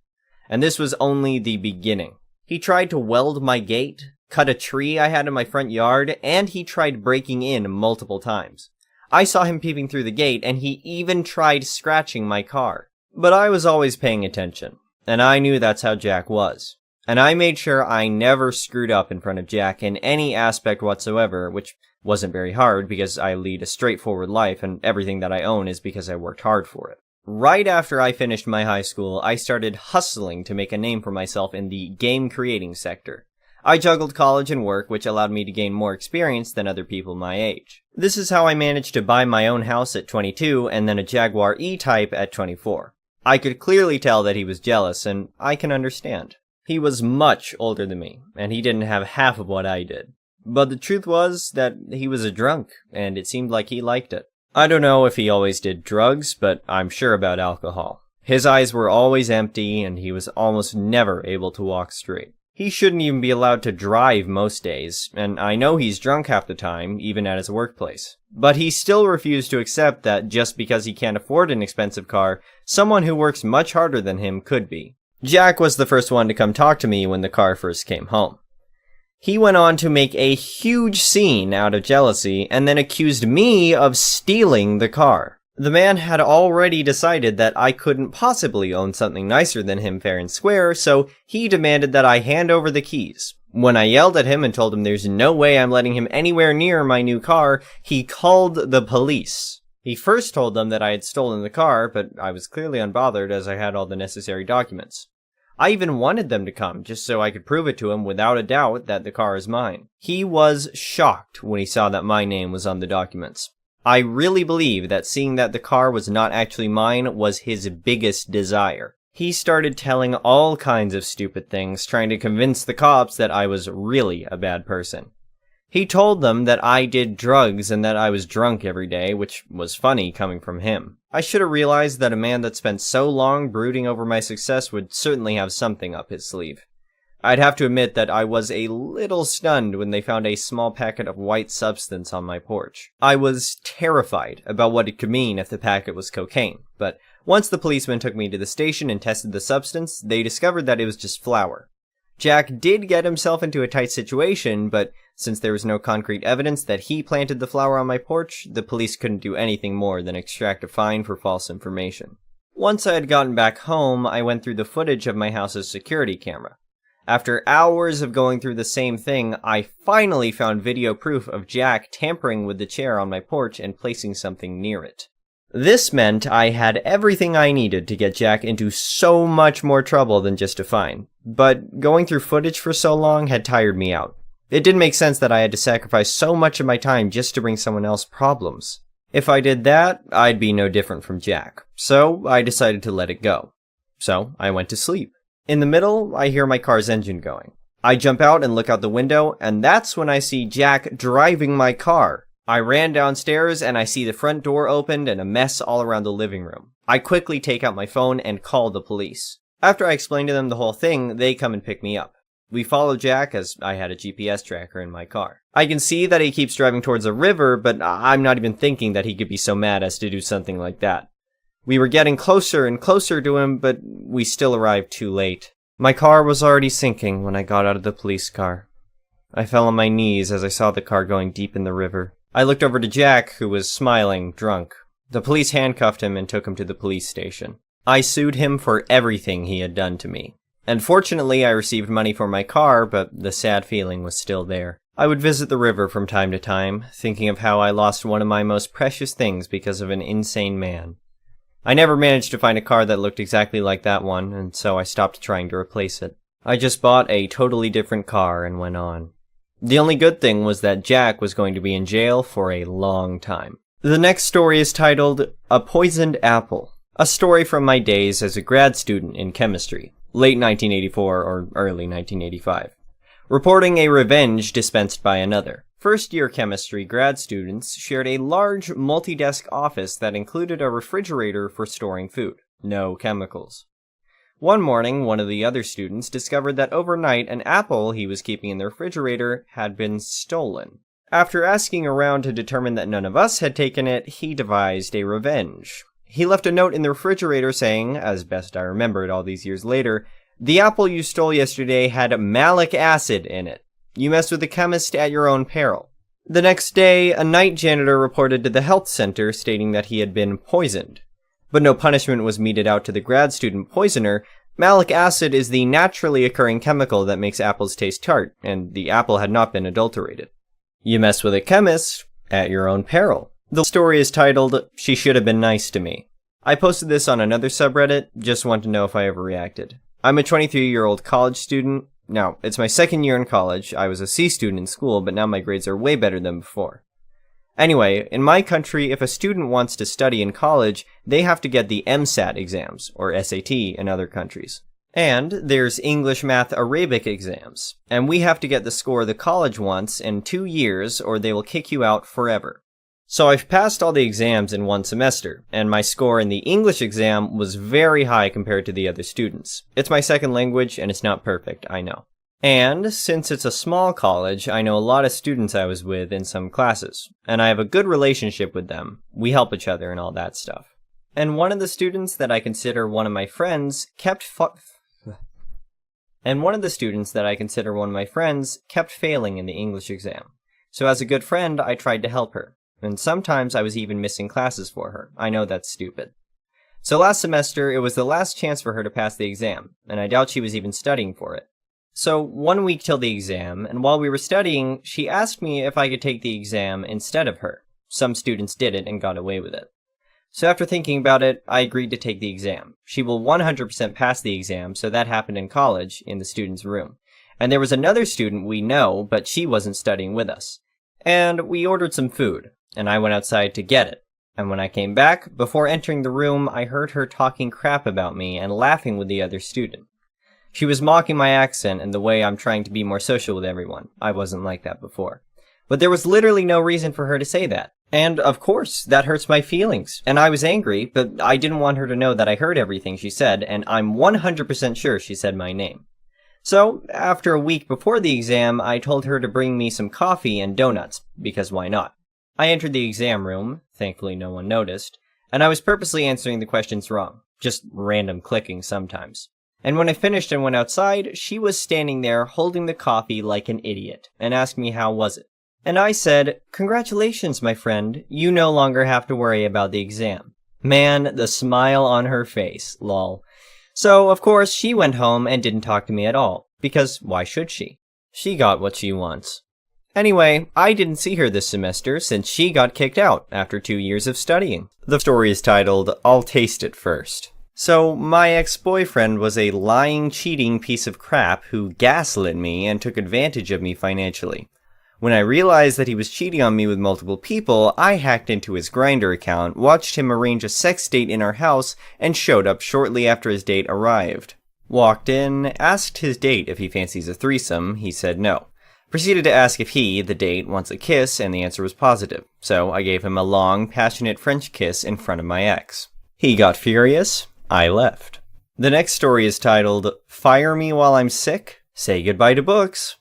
And this was only the beginning. He tried to weld my gate, cut a tree I had in my front yard, and he tried breaking in multiple times. I saw him peeping through the gate, and he even tried scratching my car. But I was always paying attention, and I knew that's how Jack was. And I made sure I never screwed up in front of Jack in any aspect whatsoever, which wasn't very hard because I lead a straightforward life and everything that I own is because I worked hard for it. Right after I finished my high school, I started hustling to make a name for myself in the game creating sector. I juggled college and work, which allowed me to gain more experience than other people my age. This is how I managed to buy my own house at 22 and then a Jaguar E-Type at 24. I could clearly tell that he was jealous, and I can understand. He was much older than me, and he didn't have half of what I did. But the truth was that he was a drunk, and it seemed like he liked it. I don't know if he always did drugs, but I'm sure about alcohol. His eyes were always empty, and he was almost never able to walk straight. He shouldn't even be allowed to drive most days, and I know he's drunk half the time, even at his workplace. But he still refused to accept that just because he can't afford an expensive car, someone who works much harder than him could be. Jack was the first one to come talk to me when the car first came home. He went on to make a huge scene out of jealousy, and then accused me of stealing the car. The man had already decided that I couldn't possibly own something nicer than him fair and square, so he demanded that I hand over the keys. When I yelled at him and told him there's no way I'm letting him anywhere near my new car, he called the police. He first told them that I had stolen the car, but I was clearly unbothered as I had all the necessary documents. I even wanted them to come, just so I could prove it to him without a doubt that the car is mine. He was shocked when he saw that my name was on the documents. I really believe that seeing that the car was not actually mine was his biggest desire. He started telling all kinds of stupid things, trying to convince the cops that I was really a bad person. He told them that I did drugs and that I was drunk every day, which was funny coming from him. I should have realized that a man that spent so long brooding over my success would certainly have something up his sleeve. I'd have to admit that I was a little stunned when they found a small packet of white substance on my porch. I was terrified about what it could mean if the packet was cocaine, but once the policeman took me to the station and tested the substance, they discovered that it was just flour. Jack did get himself into a tight situation, but since there was no concrete evidence that he planted the flour on my porch, the police couldn't do anything more than extract a fine for false information. Once I had gotten back home, I went through the footage of my house's security camera. After hours of going through the same thing, I finally found video proof of Jack tampering with the chair on my porch and placing something near it. This meant I had everything I needed to get Jack into so much more trouble than just a fine. But going through footage for so long had tired me out. It didn't make sense that I had to sacrifice so much of my time just to bring someone else problems. If I did that, I'd be no different from Jack. So I decided to let it go. So I went to sleep. In the middle, I hear my car's engine going. I jump out and look out the window, and that's when I see Jack driving my car. I ran downstairs and I see the front door opened and a mess all around the living room. I quickly take out my phone and call the police. After I explain to them the whole thing, they come and pick me up. We follow Jack as I had a GPS tracker in my car. I can see that he keeps driving towards a river, but I'm not even thinking that he could be so mad as to do something like that. We were getting closer and closer to him, but we still arrived too late. My car was already sinking when I got out of the police car. I fell on my knees as I saw the car going deep in the river. I looked over to Jack, who was smiling, drunk. The police handcuffed him and took him to the police station. I sued him for everything he had done to me. And fortunately, I received money for my car, but the sad feeling was still there. I would visit the river from time to time, thinking of how I lost one of my most precious things because of an insane man. I never managed to find a car that looked exactly like that one, and so I stopped trying to replace it. I just bought a totally different car and went on. The only good thing was that Jack was going to be in jail for a long time. The next story is titled, A Poisoned Apple. A story from my days as a grad student in chemistry, late 1984 or early 1985. Reporting a revenge dispensed by another. First-year chemistry grad students shared a large multi-desk office that included a refrigerator for storing food. No chemicals. One morning, one of the other students discovered that overnight an apple he was keeping in the refrigerator had been stolen. After asking around to determine that none of us had taken it, he devised a revenge. He left a note in the refrigerator saying, as best I remember it all these years later, "The apple you stole yesterday had malic acid in it. You messed with the chemist at your own peril." The next day, a night janitor reported to the health center stating that he had been poisoned. But no punishment was meted out to the grad student poisoner. Malic acid is the naturally occurring chemical that makes apples taste tart, and the apple had not been adulterated. You mess with a chemist at your own peril. The story is titled, She Should Have Been Nice to Me. I posted this on another subreddit, just want to know if I overreacted. I'm a 23-year-old college student. Now, it's my second year in college. I was a C student in school, but now my grades are way better than before. Anyway, in my country, if a student wants to study in college, they have to get the MSAT exams, or SAT in other countries. And there's English, Math, Arabic exams. And we have to get the score the college wants in 2 years, or they will kick you out forever. So I've passed all the exams in one semester, and my score in the English exam was very high compared to the other students. It's my second language, and it's not perfect, I know. And since it's a small college, I know a lot of students I was with in some classes, and I have a good relationship with them. We help each other and all that stuff. And one of the students that I consider one of my friends kept failing in the English exam. So as a good friend, I tried to help her. And sometimes I was even missing classes for her. I know that's stupid. So last semester, it was the last chance for her to pass the exam, and I doubt she was even studying for it. So 1 week till the exam, and while we were studying, she asked me if I could take the exam instead of her. Some students did it and got away with it. So after thinking about it, I agreed to take the exam. She will 100% pass the exam, so that happened in college, in the student's room. And there was another student we know, but she wasn't studying with us. And we ordered some food, and I went outside to get it. And when I came back, before entering the room, I heard her talking crap about me and laughing with the other student. She was mocking my accent and the way I'm trying to be more social with everyone. I wasn't like that before. But there was literally no reason for her to say that. And, of course, that hurts my feelings. And I was angry, but I didn't want her to know that I heard everything she said, and I'm 100% sure she said my name. So, after a week before the exam, I told her to bring me some coffee and donuts, because why not? I entered the exam room, thankfully no one noticed, and I was purposely answering the questions wrong, just random clicking sometimes. And when I finished and went outside, she was standing there holding the coffee like an idiot, and asked me how was it. And I said, "Congratulations, my friend, you no longer have to worry about the exam." Man, the smile on her face, lol. So, of course, she went home and didn't talk to me at all, because why should she? She got what she wants. Anyway, I didn't see her this semester since she got kicked out after 2 years of studying. The story is titled, I'll Taste It First. So, my ex-boyfriend was a lying, cheating piece of crap who gaslit me and took advantage of me financially. When I realized that he was cheating on me with multiple people, I hacked into his Grindr account, watched him arrange a sex date in our house, and showed up shortly after his date arrived. Walked in, asked his date if he fancies a threesome, he said no. Proceeded to ask if he, the date, wants a kiss, and the answer was positive, so I gave him a long, passionate French kiss in front of my ex. He got furious, I left. The next story is titled, Fire Me While I'm Sick? Say Goodbye to Books.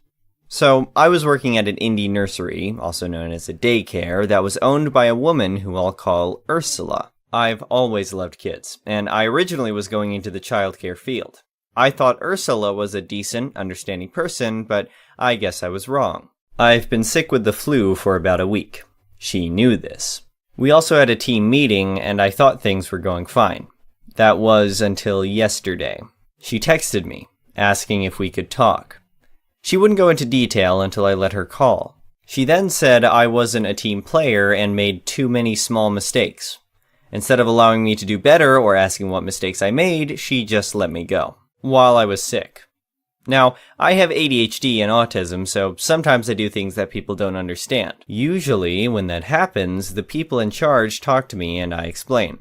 So, I was working at an indie nursery, also known as a daycare, that was owned by a woman who I'll call Ursula. I've always loved kids, and I originally was going into the childcare field. I thought Ursula was a decent, understanding person, but I guess I was wrong. I've been sick with the flu for about a week. She knew this. We also had a team meeting, and I thought things were going fine. That was until yesterday. She texted me, asking if we could talk. She wouldn't go into detail until I let her call. She then said I wasn't a team player and made too many small mistakes. Instead of allowing me to do better or asking what mistakes I made, she just let me go, while I was sick. Now, I have ADHD and autism, so sometimes I do things that people don't understand. Usually, when that happens, the people in charge talk to me and I explain.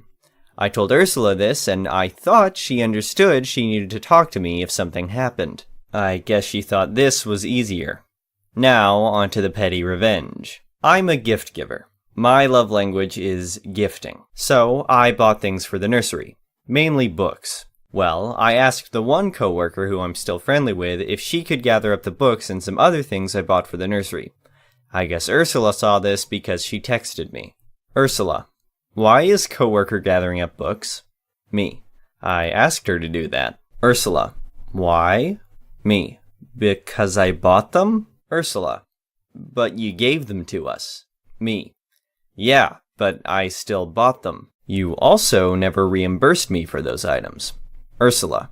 I told Ursula this, and I thought she understood she needed to talk to me if something happened. I guess she thought this was easier. Now, on to the petty revenge. I'm a gift giver. My love language is gifting. So, I bought things for the nursery. Mainly books. Well, I asked the one coworker who I'm still friendly with if she could gather up the books and some other things I bought for the nursery. I guess Ursula saw this because she texted me. Ursula, why is coworker gathering up books? Me. I asked her to do that. Ursula, why? Me. Because I bought them? Ursula, but you gave them to us. Me. Yeah, but I still bought them. You also never reimbursed me for those items. Ursula,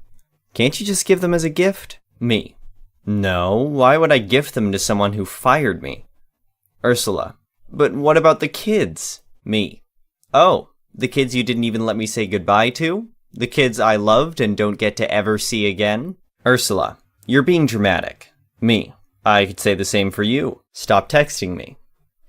can't you just give them as a gift? Me. No, why would I gift them to someone who fired me? Ursula, but what about the kids? Me. Oh, the kids you didn't even let me say goodbye to? The kids I loved and don't get to ever see again? Ursula, you're being dramatic. Me. I could say the same for you. Stop texting me.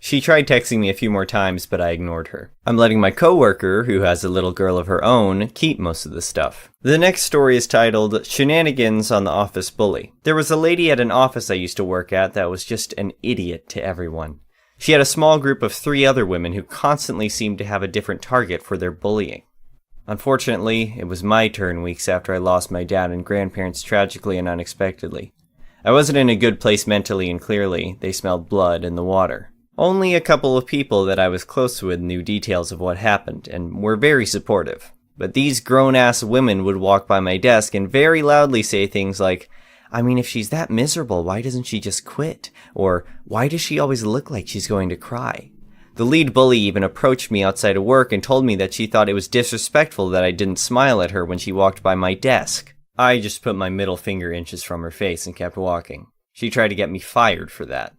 She tried texting me a few more times, but I ignored her. I'm letting my coworker, who has a little girl of her own, keep most of the stuff. The next story is titled, Shenanigans on the Office Bully. There was a lady at an office I used to work at that was just an idiot to everyone. She had a small group of 3 other women who constantly seemed to have a different target for their bullying. Unfortunately, it was my turn weeks after I lost my dad and grandparents tragically and unexpectedly. I wasn't in a good place mentally, and clearly, they smelled blood in the water. Only a couple of people that I was close with knew details of what happened, and were very supportive. But these grown-ass women would walk by my desk and very loudly say things like, I mean, if she's that miserable, why doesn't she just quit? Or, why does she always look like she's going to cry? The lead bully even approached me outside of work and told me that she thought it was disrespectful that I didn't smile at her when she walked by my desk. I just put my middle finger inches from her face and kept walking. She tried to get me fired for that.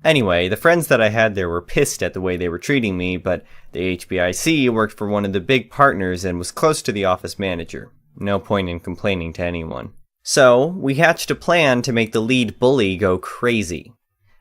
Anyway, the friends that I had there were pissed at the way they were treating me, but the HBIC worked for one of the big partners and was close to the office manager. No point in complaining to anyone. So, we hatched a plan to make the lead bully go crazy.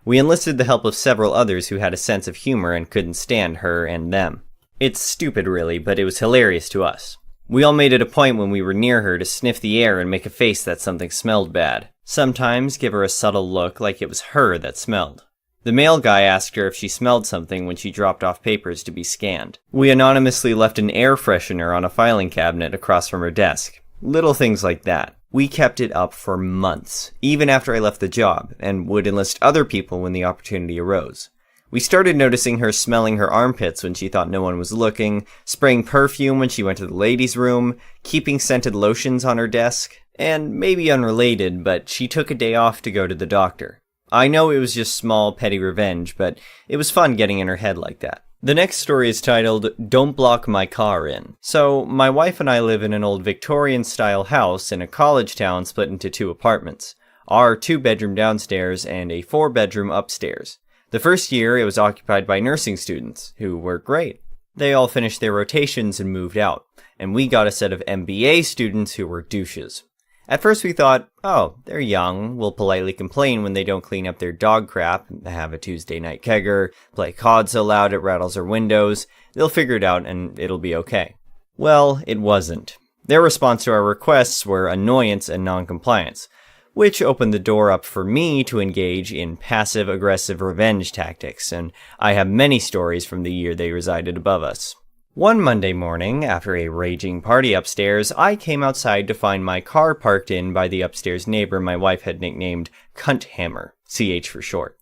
We enlisted the help of several others who had a sense of humor and couldn't stand her and them. It's stupid really, but it was hilarious to us. We all made it a point when we were near her to sniff the air and make a face that something smelled bad. Sometimes give her a subtle look like it was her that smelled. The mail guy asked her if she smelled something when she dropped off papers to be scanned. We anonymously left an air freshener on a filing cabinet across from her desk. Little things like that. We kept it up for months, even after I left the job, and would enlist other people when the opportunity arose. We started noticing her smelling her armpits when she thought no one was looking, spraying perfume when she went to the ladies' room, keeping scented lotions on her desk, and maybe unrelated, but she took a day off to go to the doctor. I know it was just small, petty revenge, but it was fun getting in her head like that. The next story is titled, Don't Block My Car In. So, my wife and I live in an old Victorian-style house in a college town split into 2 apartments. Our 2-bedroom downstairs and a 4-bedroom upstairs. The first year, it was occupied by nursing students, who were great. They all finished their rotations and moved out, and we got a set of MBA students who were douches. At first we thought, oh, they're young, we'll politely complain when they don't clean up their dog crap, have a Tuesday night kegger, play COD so loud it rattles our windows, they'll figure it out and it'll be okay. Well, it wasn't. Their response to our requests were annoyance and non-compliance. which opened the door up for me to engage in passive-aggressive revenge tactics, and I have many stories from the year they resided above us. One Monday morning, after a raging party upstairs, I came outside to find my car parked in by the upstairs neighbor my wife had nicknamed Cunt Hammer, CH for short.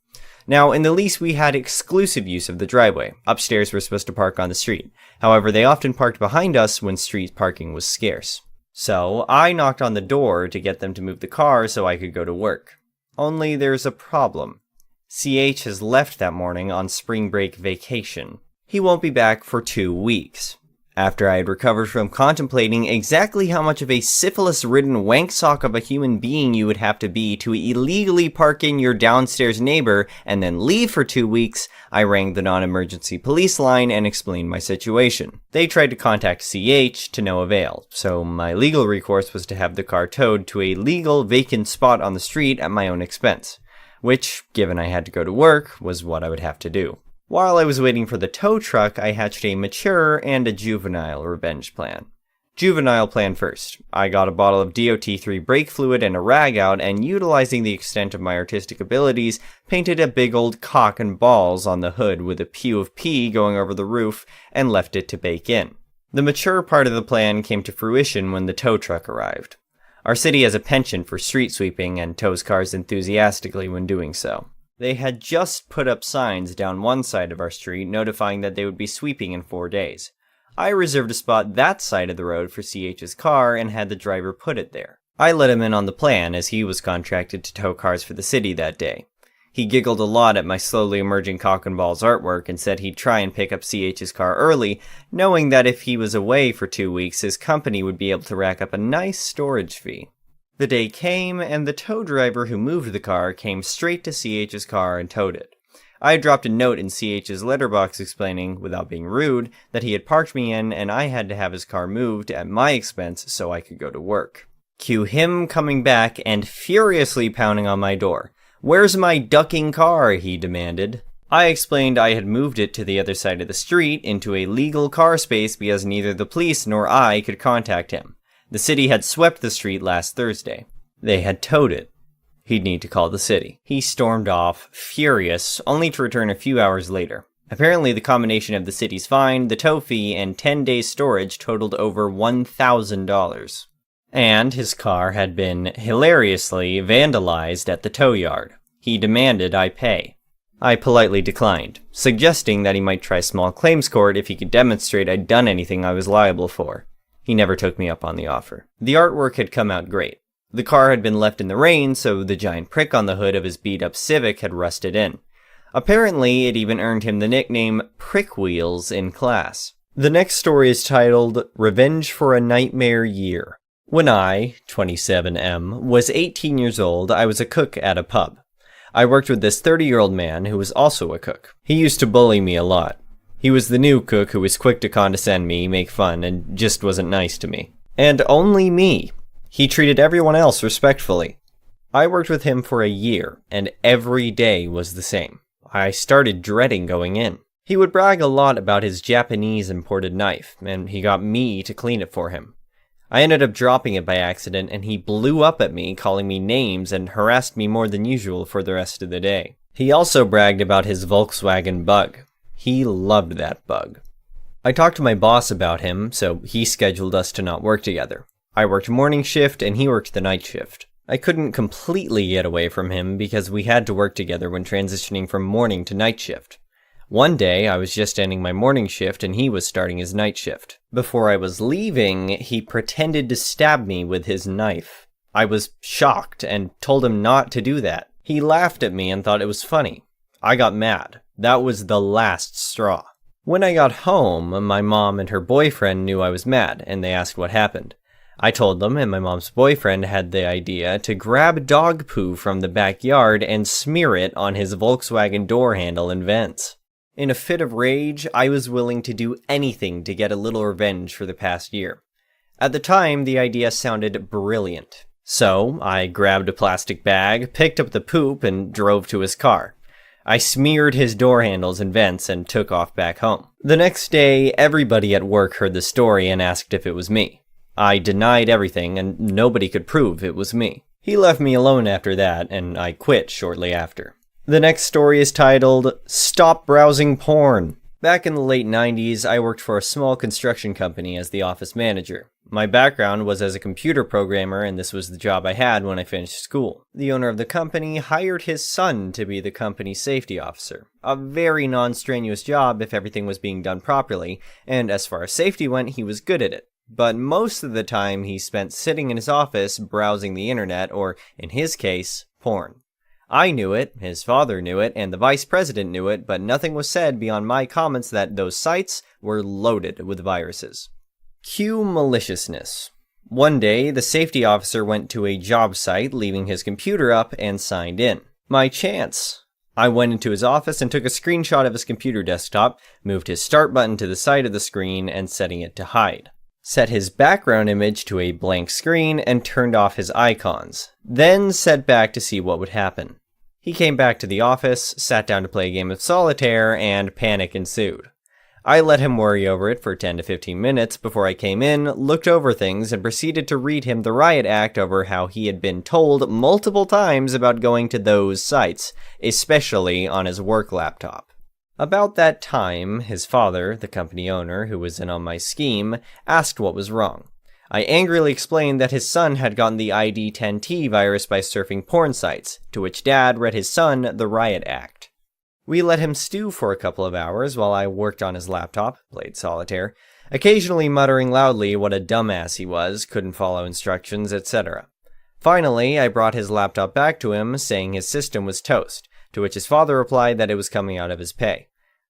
Now, in the lease we had exclusive use of the driveway. Upstairs we're supposed to park on the street. However, they often parked behind us when street parking was scarce. So, I knocked on the door to get them to move the car so I could go to work. Only there's a problem. CH has left that morning on spring break vacation. He won't be back for 2 weeks. After I had recovered from contemplating exactly how much of a syphilis-ridden wanksock of a human being you would have to be to illegally park in your downstairs neighbor and then leave for 2 weeks, I rang the non-emergency police line and explained my situation. They tried to contact CH to no avail, so my legal recourse was to have the car towed to a legal vacant spot on the street at my own expense, which, given I had to go to work, was what I would have to do. While I was waiting for the tow truck, I hatched a mature and a juvenile revenge plan. Juvenile plan first. I got a bottle of DOT3 brake fluid and a rag out, and utilizing the extent of my artistic abilities, painted a big old cock and balls on the hood with a pew of pee going over the roof, and left it to bake in. The mature part of the plan came to fruition when the tow truck arrived. Our city has a penchant for street sweeping and tows cars enthusiastically when doing so. They had just put up signs down one side of our street notifying that they would be sweeping in 4 days. I reserved a spot that side of the road for CH's car and had the driver put it there. I let him in on the plan as he was contracted to tow cars for the city that day. He giggled a lot at my slowly emerging cock and balls artwork and said he'd try and pick up CH's car early, knowing that if he was away for 2 weeks, his company would be able to rack up a nice storage fee. The day came, and the tow driver who moved the car came straight to CH's car and towed it. I had dropped a note in CH's letterbox explaining, without being rude, that he had parked me in and I had to have his car moved at my expense so I could go to work. Cue him coming back and furiously pounding on my door. "Where's my ducking car?" he demanded. I explained I had moved it to the other side of the street into a legal car space because neither the police nor I could contact him. The city had swept the street last Thursday. They had towed it. He'd need to call the city. He stormed off, furious, only to return a few hours later. Apparently the combination of the city's fine, the tow fee, and 10 days storage totaled over $1,000. And his car had been hilariously vandalized at the tow yard. He demanded I pay. I politely declined, suggesting that he might try small claims court if he could demonstrate I'd done anything I was liable for. He never took me up on the offer. The artwork had come out great. The car had been left in the rain, so the giant prick on the hood of his beat-up Civic had rusted in. Apparently, it even earned him the nickname Prick Wheels in class. The next story is titled Revenge for a Nightmare Year. When I, 27M, was 18 years old, I was a cook at a pub. I worked with this 30-year-old man who was also a cook. He used to bully me a lot. He was the new cook who was quick to condescend me, make fun, and just wasn't nice to me. And only me. He treated everyone else respectfully. I worked with him for a year, and every day was the same. I started dreading going in. He would brag a lot about his Japanese imported knife, and he got me to clean it for him. I ended up dropping it by accident, and he blew up at me, calling me names, and harassed me more than usual for the rest of the day. He also bragged about his Volkswagen Bug. He loved that bug. I talked to my boss about him, so he scheduled us to not work together. I worked morning shift and he worked the night shift. I couldn't completely get away from him because we had to work together when transitioning from morning to night shift. One day, I was just ending my morning shift and he was starting his night shift. Before I was leaving, he pretended to stab me with his knife. I was shocked and told him not to do that. He laughed at me and thought it was funny. I got mad. That was the last straw. When I got home, my mom and her boyfriend knew I was mad, and they asked what happened. I told them, and my mom's boyfriend had the idea to grab dog poo from the backyard and smear it on his Volkswagen door handle and vents. In a fit of rage, I was willing to do anything to get a little revenge for the past year. At the time, the idea sounded brilliant. So, I grabbed a plastic bag, picked up the poop, and drove to his car. I smeared his door handles and vents and took off back home. The next day, everybody at work heard the story and asked if it was me. I denied everything, and nobody could prove it was me. He left me alone after that, and I quit shortly after. The next story is titled, Stop Browsing Porn. Back in the late 90s, I worked for a small construction company as the office manager. My background was as a computer programmer, and this was the job I had when I finished school. The owner of the company hired his son to be the company's safety officer. A very non-strenuous job if everything was being done properly, and as far as safety went, he was good at it. But most of the time he spent sitting in his office browsing the internet, or in his case, porn. I knew it, his father knew it, and the vice president knew it, but nothing was said beyond my comments that those sites were loaded with viruses. Cue maliciousness. One day, the safety officer went to a job site, leaving his computer up, and signed in. My chance. I went into his office and took a screenshot of his computer desktop, moved his start button to the side of the screen, and setting it to hide. Set his background image to a blank screen, and turned off his icons. Then set back to see what would happen. He came back to the office, sat down to play a game of solitaire, and panic ensued. I let him worry over it for 10 to 15 minutes before I came in, looked over things, and proceeded to read him the riot act over how he had been told multiple times about going to those sites, especially on his work laptop. About that time, his father, the company owner, who was in on my scheme, asked what was wrong. I angrily explained that his son had gotten the ID10T virus by surfing porn sites, to which Dad read his son the riot act. We let him stew for a couple of hours while I worked on his laptop, played solitaire, occasionally muttering loudly what a dumbass he was, couldn't follow instructions, etc. Finally, I brought his laptop back to him, saying his system was toast, to which his father replied that it was coming out of his pay.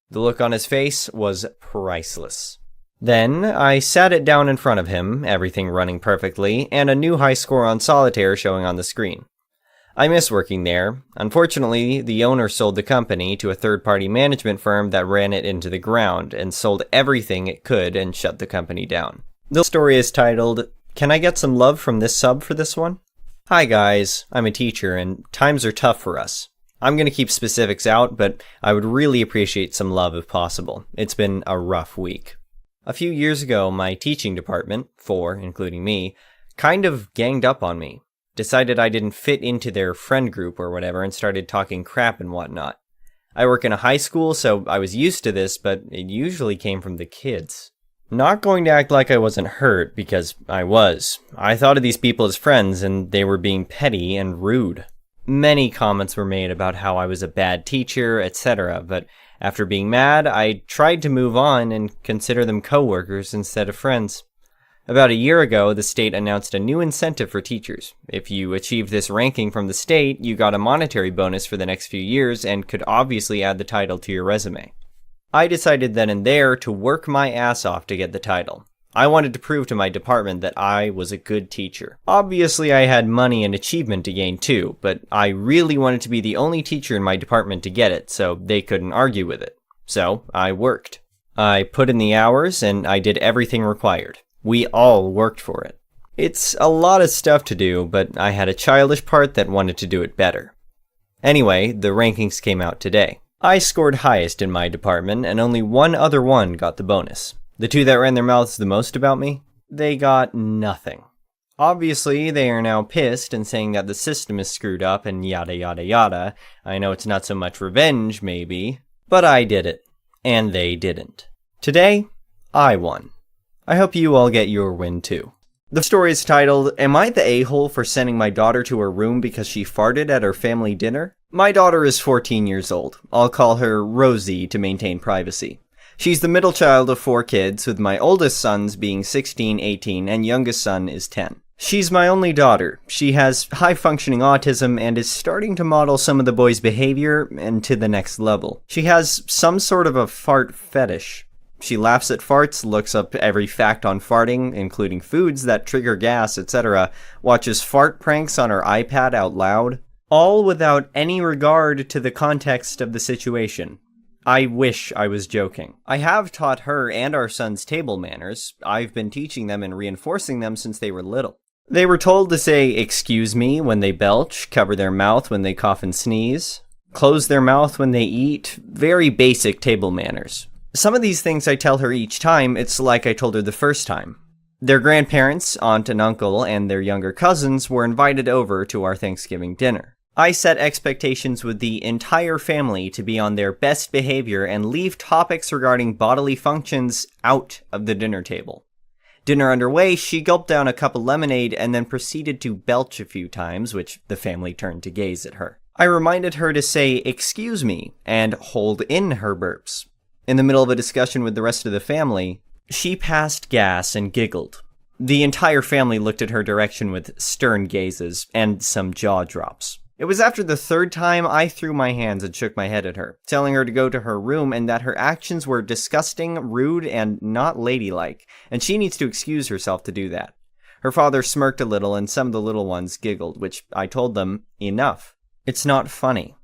The look on his face was priceless. Then, I sat it down in front of him, everything running perfectly, and a new high score on solitaire showing on the screen. I miss working there. Unfortunately, the owner sold the company to a third-party management firm that ran it into the ground, and sold everything it could and shut the company down. The story is titled, Can I Get Some Love from This Sub for this one? Hi guys, I'm a teacher, and times are tough for us. I'm going to keep specifics out, but I would really appreciate some love if possible. It's been a rough week. A few years ago, my teaching department, 4, including me, kind of ganged up on me. Decided I didn't fit into their friend group or whatever and started talking crap and whatnot. I work in a high school, so I was used to this, but it usually came from the kids. Not going to act like I wasn't hurt, because I was. I thought of these people as friends, and they were being petty and rude. Many comments were made about how I was a bad teacher, etc., but after being mad, I tried to move on and consider them coworkers instead of friends. About a year ago, the state announced a new incentive for teachers. If you achieved this ranking from the state, you got a monetary bonus for the next few years and could obviously add the title to your resume. I decided then and there to work my ass off to get the title. I wanted to prove to my department that I was a good teacher. Obviously, I had money and achievement to gain too, but I really wanted to be the only teacher in my department to get it, so they couldn't argue with it. So, I worked. I put in the hours, and I did everything required. We all worked for it. It's a lot of stuff to do, but I had a childish part that wanted to do it better. Anyway, the rankings came out today. I scored highest in my department, and only one other one got the bonus. The two that ran their mouths the most about me, they got nothing. Obviously, they are now pissed and saying that the system is screwed up and yada yada yada. I know it's not so much revenge, maybe, but I did it, and they didn't. Today, I won. I hope you all get your win too. The story is titled, Am I the a-hole for sending my daughter to her room because she farted at her family dinner? My daughter is 14 years old. I'll call her Rosie to maintain privacy. She's the middle child of 4 kids, with my oldest sons being 16, 18, and youngest son is 10. She's my only daughter. She has high-functioning autism and is starting to model some of the boys' behavior and to the next level. She has some sort of a fart fetish. She laughs at farts, looks up every fact on farting, including foods that trigger gas, etc., watches fart pranks on her iPad out loud, all without any regard to the context of the situation. I wish I was joking. I have taught her and our sons table manners. I've been teaching them and reinforcing them since they were little. They were told to say, "excuse me" when they belch, cover their mouth when they cough and sneeze, close their mouth when they eat, very basic table manners. Some of these things I tell her each time, it's like I told her the first time. Their grandparents, aunt and uncle, and their younger cousins were invited over to our Thanksgiving dinner. I set expectations with the entire family to be on their best behavior and leave topics regarding bodily functions out of the dinner table. Dinner underway, she gulped down a cup of lemonade and then proceeded to belch a few times, which the family turned to gaze at her. I reminded her to say, "Excuse me," and hold in her burps. In the middle of a discussion with the rest of the family, she passed gas and giggled. The entire family looked at her direction with stern gazes and some jaw drops. It was after the third time I threw my hands and shook my head at her, telling her to go to her room and that her actions were disgusting, rude, and not ladylike, and she needs to excuse herself to do that. Her father smirked a little and some of the little ones giggled, which I told them, enough. It's not funny.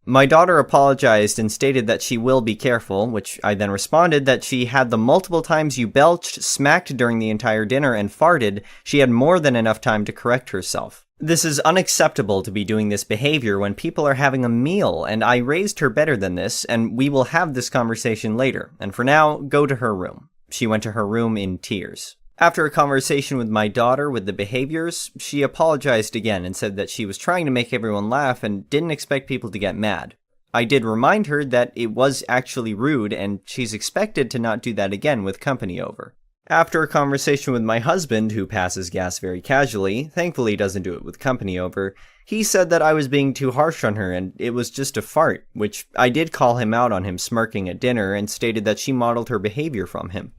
My daughter apologized and stated that she will be careful, which I then responded that she had the multiple times you belched, smacked during the entire dinner, and farted. She had more than enough time to correct herself. This is unacceptable to be doing this behavior when people are having a meal, and I raised her better than this, and we will have this conversation later. And for now, go to her room. She went to her room in tears. After a conversation with my daughter with the behaviors, she apologized again and said that she was trying to make everyone laugh and didn't expect people to get mad. I did remind her that it was actually rude and she's expected to not do that again with company over. After a conversation with my husband, who passes gas very casually, thankfully doesn't do it with company over, he said that I was being too harsh on her and it was just a fart, which I did call him out on him smirking at dinner and stated that she modeled her behavior from him.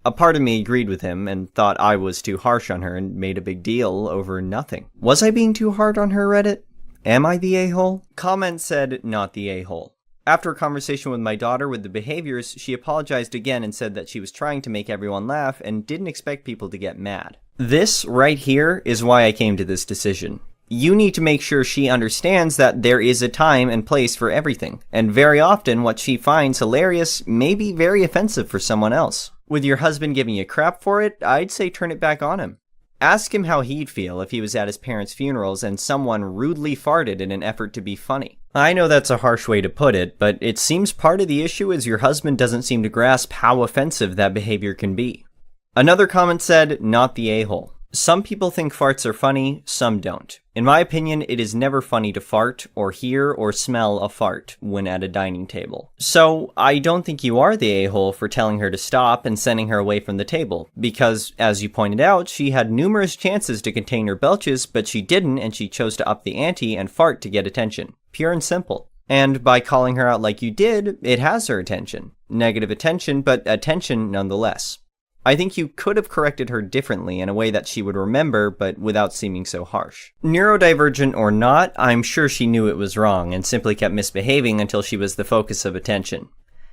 A part of me agreed with him and thought I was too harsh on her and made a big deal over nothing. Was I being too hard on her, Reddit? Am I the a-hole? Comment said, not the a-hole. After a conversation with my daughter with the behaviors, she apologized again and said that she was trying to make everyone laugh and didn't expect people to get mad. This right here is why I came to this decision. You need to make sure she understands that there is a time and place for everything, and very often what she finds hilarious may be very offensive for someone else. With your husband giving you crap for it, I'd say turn it back on him. Ask him how he'd feel if he was at his parents' funerals and someone rudely farted in an effort to be funny. I know that's a harsh way to put it, but it seems part of the issue is your husband doesn't seem to grasp how offensive that behavior can be. Another comment said, not the a-hole. Some people think farts are funny, some don't. In my opinion, it is never funny to fart or hear or smell a fart when at a dining table. So, I don't think you are the a-hole for telling her to stop and sending her away from the table, because, as you pointed out, she had numerous chances to contain her belches, but she didn't and she chose to up the ante and fart to get attention. Pure and simple. And by calling her out like you did, it has her attention. Negative attention, but attention nonetheless. I think you could have corrected her differently in a way that she would remember, but without seeming so harsh. Neurodivergent or not, I'm sure she knew it was wrong and simply kept misbehaving until she was the focus of attention.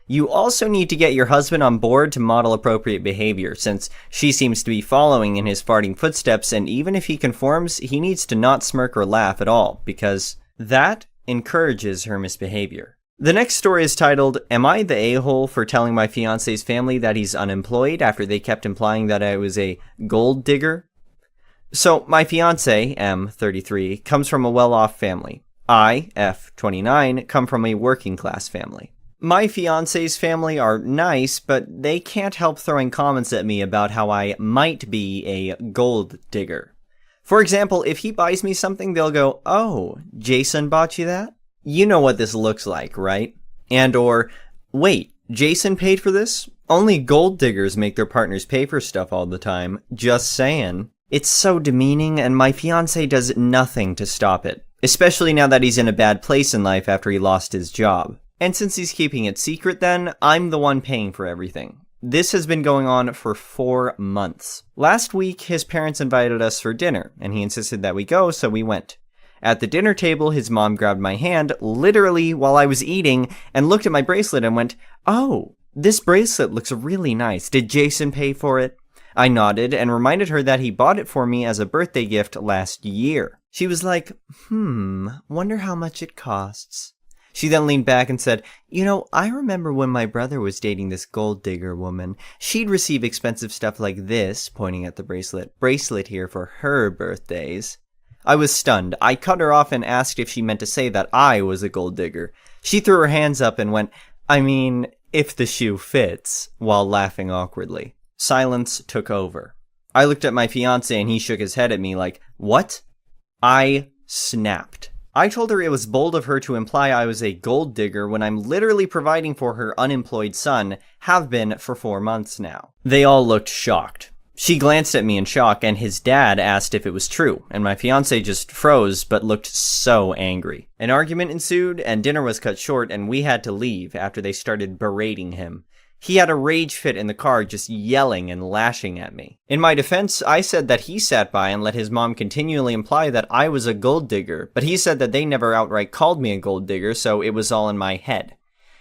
You also need to get your husband on board to model appropriate behavior, since she seems to be following in his farting footsteps, and even if he conforms, he needs to not smirk or laugh at all, because that encourages her misbehavior. The next story is titled, Am I the a-hole for telling my fiancé's family that he's unemployed after they kept implying that I was a gold digger? So, my fiancé, M, 33, comes from a well-off family. I, F, 29, come from a working-class family. My fiancé's family are nice, but they can't help throwing comments at me about how I might be a gold digger. For example, if he buys me something, they'll go, "Oh, Jason bought you that?" You know what this looks like, right? And or, wait, Jason paid for this? Only gold diggers make their partners pay for stuff all the time. Just saying. It's so demeaning, and my fiancé does nothing to stop it. Especially now that he's in a bad place in life after he lost his job. And since he's keeping it secret then, I'm the one paying for everything. This has been going on for 4 months. Last week, his parents invited us for dinner, and he insisted that we go, so we went. At the dinner table, his mom grabbed my hand, literally while I was eating, and looked at my bracelet and went, "Oh, this bracelet looks really nice. Did Jason pay for it?" I nodded and reminded her that he bought it for me as a birthday gift last year. She was like, wonder how much it costs. She then leaned back and said, "You know, I remember when my brother was dating this gold digger woman. She'd receive expensive stuff like this," pointing at the bracelet here for her birthdays. I was stunned. I cut her off and asked if she meant to say that I was a gold digger. She threw her hands up and went, "I mean, if the shoe fits," while laughing awkwardly. Silence took over. I looked at my fiance and he shook his head at me like, "What?" I snapped. I told her it was bold of her to imply I was a gold digger when I'm literally providing for her unemployed son, have been for 4 months now. They all looked shocked. She glanced at me in shock, and his dad asked if it was true, and my fiance just froze but looked so angry. An argument ensued, and dinner was cut short, and we had to leave after they started berating him. He had a rage fit in the car, just yelling and lashing at me. In my defense, I said that he sat by and let his mom continually imply that I was a gold digger, but he said that they never outright called me a gold digger, so it was all in my head.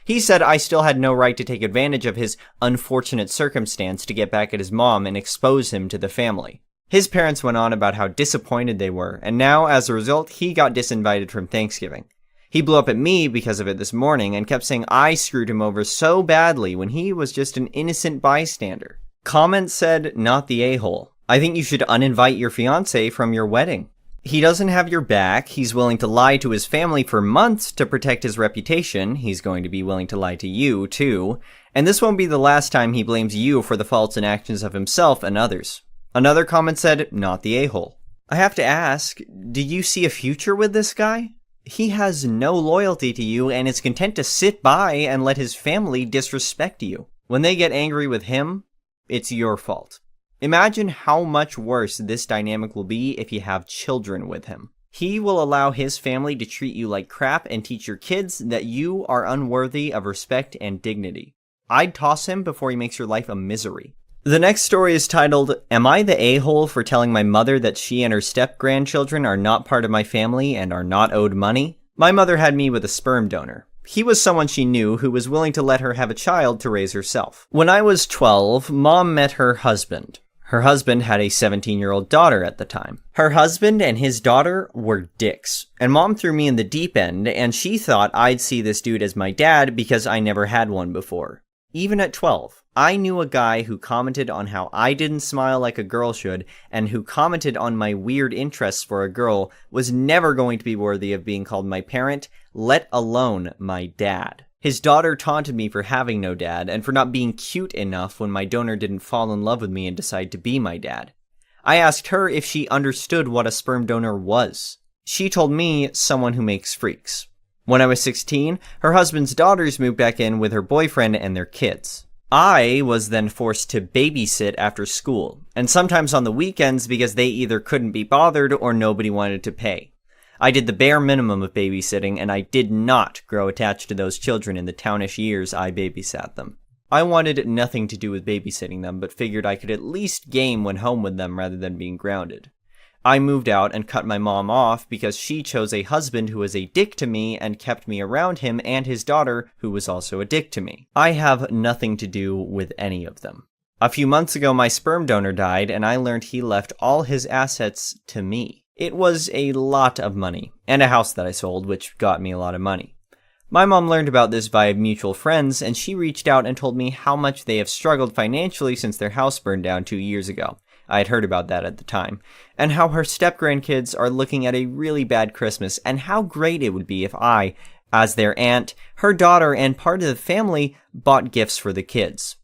He said I still had no right to take advantage of his unfortunate circumstance to get back at his mom and expose him to the family. His parents went on about how disappointed they were, and now, as a result, he got disinvited from Thanksgiving. He blew up at me because of it this morning and kept saying I screwed him over so badly when he was just an innocent bystander. Comment said, "Not the a-hole. I think you should uninvite your fiancé from your wedding. He doesn't have your back. He's willing to lie to his family for months to protect his reputation. He's going to be willing to lie to you, too. And this won't be the last time he blames you for the faults and actions of himself and others." Another comment said, "Not the a-hole." I have to ask, do you see a future with this guy? He has no loyalty to you and is content to sit by and let his family disrespect you. When they get angry with him, it's your fault. Imagine how much worse this dynamic will be if you have children with him. He will allow his family to treat you like crap and teach your kids that you are unworthy of respect and dignity. I'd toss him before he makes your life a misery. The next story is titled, "Am I the a-hole for telling my mother that she and her step-grandchildren are not part of my family and are not owed money?" My mother had me with a sperm donor. He was someone she knew who was willing to let her have a child to raise herself. When I was 12, Mom met her husband. Her husband had a 17-year-old daughter at the time. Her husband and his daughter were dicks, and Mom threw me in the deep end, and she thought I'd see this dude as my dad because I never had one before. Even at 12, I knew a guy who commented on how I didn't smile like a girl should, and who commented on my weird interests for a girl was never going to be worthy of being called my parent, let alone my dad. His daughter taunted me for having no dad, and for not being cute enough when my donor didn't fall in love with me and decide to be my dad. I asked her if she understood what a sperm donor was. She told me someone who makes freaks. When I was 16, her husband's daughters moved back in with her boyfriend and their kids. I was then forced to babysit after school, and sometimes on the weekends because they either couldn't be bothered or nobody wanted to pay. I did the bare minimum of babysitting, and I did not grow attached to those children in the townish years I babysat them. I wanted nothing to do with babysitting them, but figured I could at least game when home with them rather than being grounded. I moved out and cut my mom off because she chose a husband who was a dick to me and kept me around him and his daughter who was also a dick to me. I have nothing to do with any of them. A few months ago, my sperm donor died and I learned he left all his assets to me. It was a lot of money, and a house that I sold, which got me a lot of money. My mom learned about this via mutual friends, and she reached out and told me how much they have struggled financially since their house burned down 2 years ago. I had heard about that at the time, and how her step-grandkids are looking at a really bad Christmas, and how great it would be if I, as their aunt, her daughter, and part of the family, bought gifts for the kids.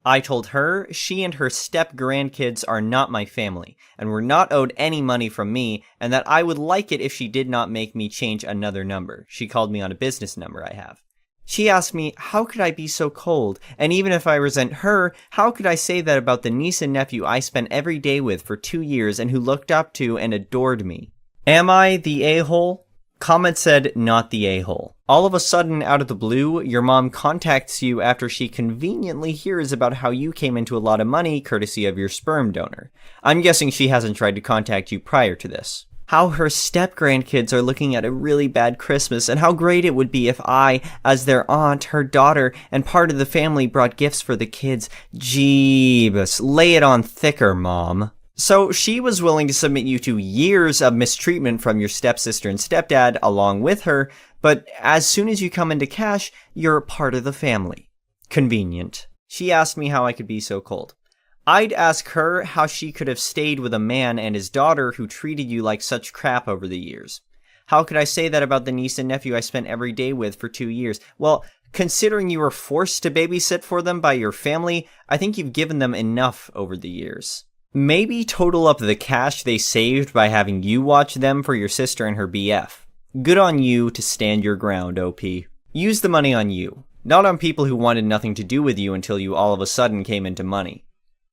I told her she and her step-grandkids are not my family, and were not owed any money from me, and that I would like it if she did not make me change another number. She called me on a business number I have. She asked me, how could I be so cold? And even if I resent her, how could I say that about the niece and nephew I spent every day with for 2 years and who looked up to and adored me? Am I the a-hole? Comment said, "Not the a-hole." All of a sudden, out of the blue, your mom contacts you after she conveniently hears about how you came into a lot of money courtesy of your sperm donor. I'm guessing she hasn't tried to contact you prior to this. How her step-grandkids are looking at a really bad Christmas, and how great it would be if I, as their aunt, her daughter, and part of the family brought gifts for the kids. Jeebus, lay it on thicker, Mom. So she was willing to submit you to years of mistreatment from your stepsister and stepdad along with her, but as soon as you come into cash, you're part of the family. Convenient. She asked me how I could be so cold. I'd ask her how she could have stayed with a man and his daughter who treated you like such crap over the years. How could I say that about the niece and nephew I spent every day with for 2 years? Well, considering you were forced to babysit for them by your family, I think you've given them enough over the years. Maybe total up the cash they saved by having you watch them for your sister and her BF. Good on you to stand your ground, OP. Use the money on you, not on people who wanted nothing to do with you until you all of a sudden came into money.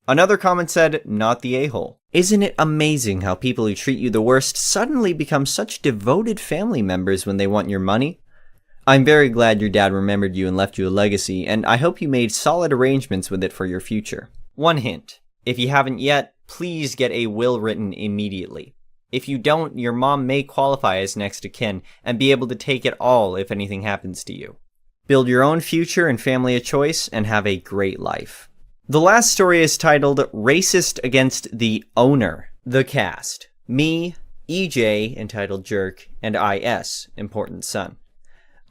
Another comment said, not the a-hole. Isn't it amazing how people who treat you the worst suddenly become such devoted family members when they want your money? I'm very glad your dad remembered you and left you a legacy, and I hope you made solid arrangements with it for your future. One hint. If you haven't yet, please get a will written immediately. If you don't, your mom may qualify as next of kin and be able to take it all if anything happens to you. Build your own future and family of choice and have a great life. The last story is titled Racist Against the Owner, the cast. Me, EJ, entitled Jerk, and IS, important son.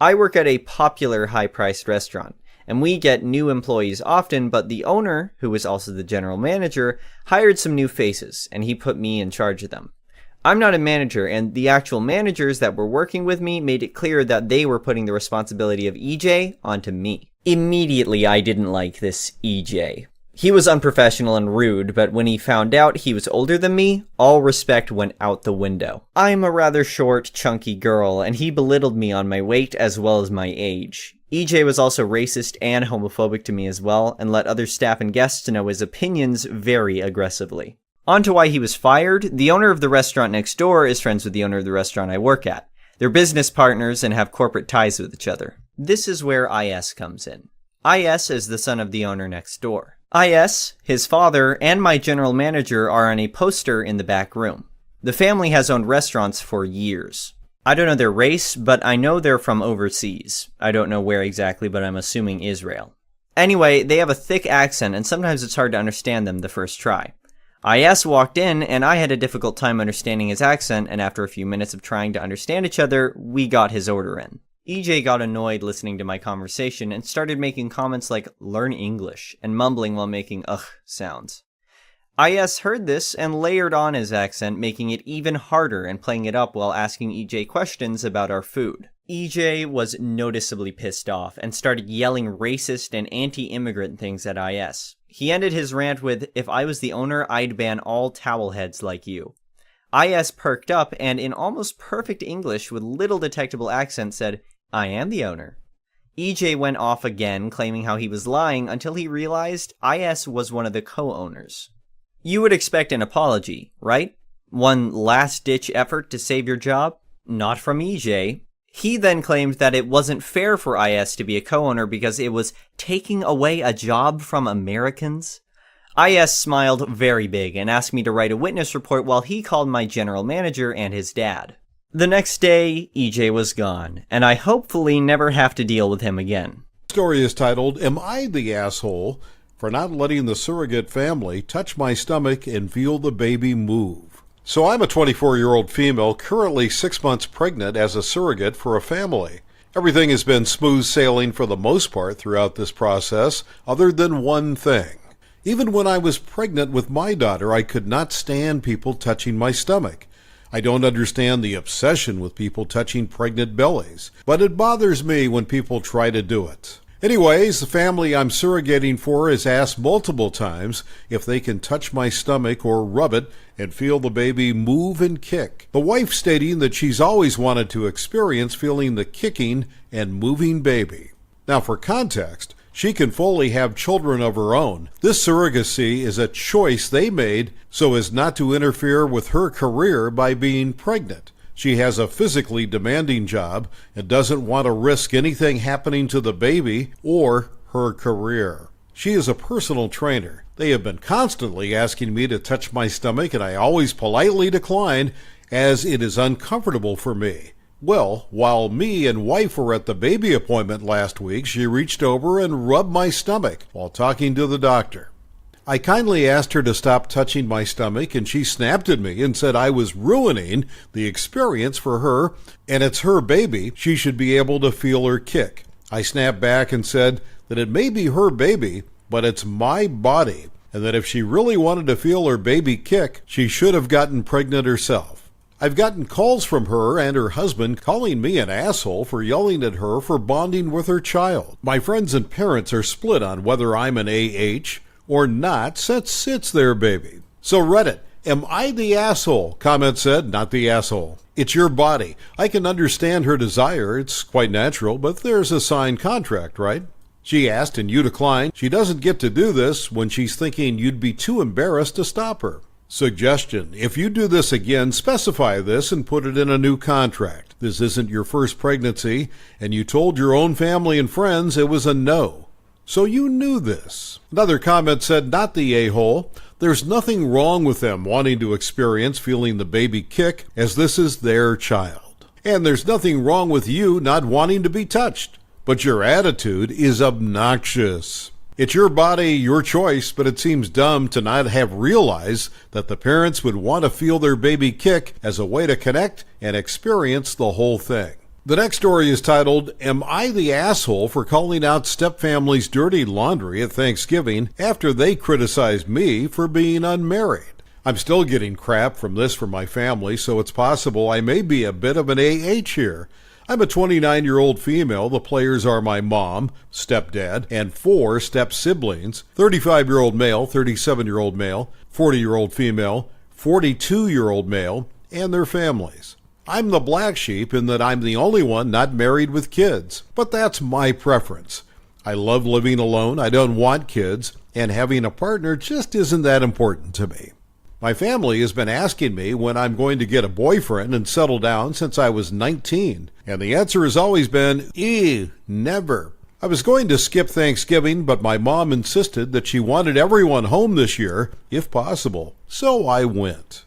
I work at a popular high-priced restaurant, and we get new employees often, but the owner, who is also the general manager, hired some new faces, and he put me in charge of them. I'm not a manager, and the actual managers that were working with me made it clear that they were putting the responsibility of EJ onto me. Immediately, I didn't like this EJ. He was unprofessional and rude, but when he found out he was older than me, all respect went out the window. I'm a rather short, chunky girl, and he belittled me on my weight as well as my age. EJ was also racist and homophobic to me as well, and let other staff and guests know his opinions very aggressively. On to why he was fired. The owner of the restaurant next door is friends with the owner of the restaurant I work at. They're business partners and have corporate ties with each other. This is where IS comes in. IS is the son of the owner next door. IS, his father, and my general manager are on a poster in the back room. The family has owned restaurants for years. I don't know their race, but I know they're from overseas. I don't know where exactly, but I'm assuming Israel. Anyway, they have a thick accent, and sometimes it's hard to understand them the first try. IS walked in, and I had a difficult time understanding his accent, and after a few minutes of trying to understand each other, we got his order in. EJ got annoyed listening to my conversation and started making comments like, learn English, and mumbling while making ugh sounds. IS heard this and layered on his accent, making it even harder and playing it up while asking EJ questions about our food. EJ was noticeably pissed off and started yelling racist and anti-immigrant things at IS. He ended his rant with, if I was the owner, I'd ban all towel heads like you. IS perked up and in almost perfect English with little detectable accent said, I am the owner. EJ went off again, claiming how he was lying until he realized IS was one of the co-owners. You would expect an apology, right? One last-ditch effort to save your job? Not from EJ. He then claimed that it wasn't fair for IS to be a co-owner because it was taking away a job from Americans. IS smiled very big and asked me to write a witness report while he called my general manager and his dad. The next day, EJ was gone, and I hopefully never have to deal with him again. The story is titled, Am I the Asshole for Not Letting the Surrogate Family Touch My Stomach and Feel the Baby Move? So I'm a 24-year-old female currently 6 months pregnant as a surrogate for a family. Everything has been smooth sailing for the most part throughout this process, other than one thing. Even when I was pregnant with my daughter, I could not stand people touching my stomach. I don't understand the obsession with people touching pregnant bellies, but it bothers me when people try to do it. Anyways, the family I'm surrogating for has asked multiple times if they can touch my stomach or rub it and feel the baby move and kick. The wife stating that she's always wanted to experience feeling the kicking and moving baby. Now for context, she can fully have children of her own. This surrogacy is a choice they made so as not to interfere with her career by being pregnant. She has a physically demanding job and doesn't want to risk anything happening to the baby or her career. She is a personal trainer. They have been constantly asking me to touch my stomach, and I always politely decline as it is uncomfortable for me. Well, while me and wife were at the baby appointment last week, she reached over and rubbed my stomach while talking to the doctor. I kindly asked her to stop touching my stomach, and she snapped at me and said I was ruining the experience for her, and it's her baby. She should be able to feel her kick. I snapped back and said that it may be her baby, but it's my body, and that if she really wanted to feel her baby kick, she should have gotten pregnant herself. I've gotten calls from her and her husband calling me an asshole for yelling at her for bonding with her child. My friends and parents are split on whether I'm an AH or not, since it's their baby. So Reddit, am I the asshole? Comment said, not the asshole. It's your body. I can understand her desire. It's quite natural, but there's a signed contract, right? She asked and you declined. She doesn't get to do this when she's thinking you'd be too embarrassed to stop her. Suggestion: if you do this again, specify this and put it in a new contract. This isn't your first pregnancy, and you told your own family and friends it was a no. So you knew this. Another comment said, not the a-hole. There's nothing wrong with them wanting to experience feeling the baby kick, as this is their child. And there's nothing wrong with you not wanting to be touched. But your attitude is obnoxious. It's your body, your choice, but it seems dumb to not have realized that the parents would want to feel their baby kick as a way to connect and experience the whole thing. The next story is titled, Am I the Asshole for Calling Out Stepfamily's Dirty Laundry at Thanksgiving After They Criticized Me for Being Unmarried? I'm still getting crap from this from my family, so it's possible I may be a bit of an AH here. I'm a 29-year-old female. The players are my mom, stepdad, and 4 step-siblings, 35-year-old male, 37-year-old male, 40-year-old female, 42-year-old male, and their families. I'm the black sheep in that I'm the only one not married with kids, but that's my preference. I love living alone, I don't want kids, and having a partner just isn't that important to me. My family has been asking me when I'm going to get a boyfriend and settle down since I was 19, and the answer has always been, never. I was going to skip Thanksgiving, but my mom insisted that she wanted everyone home this year, if possible, so I went.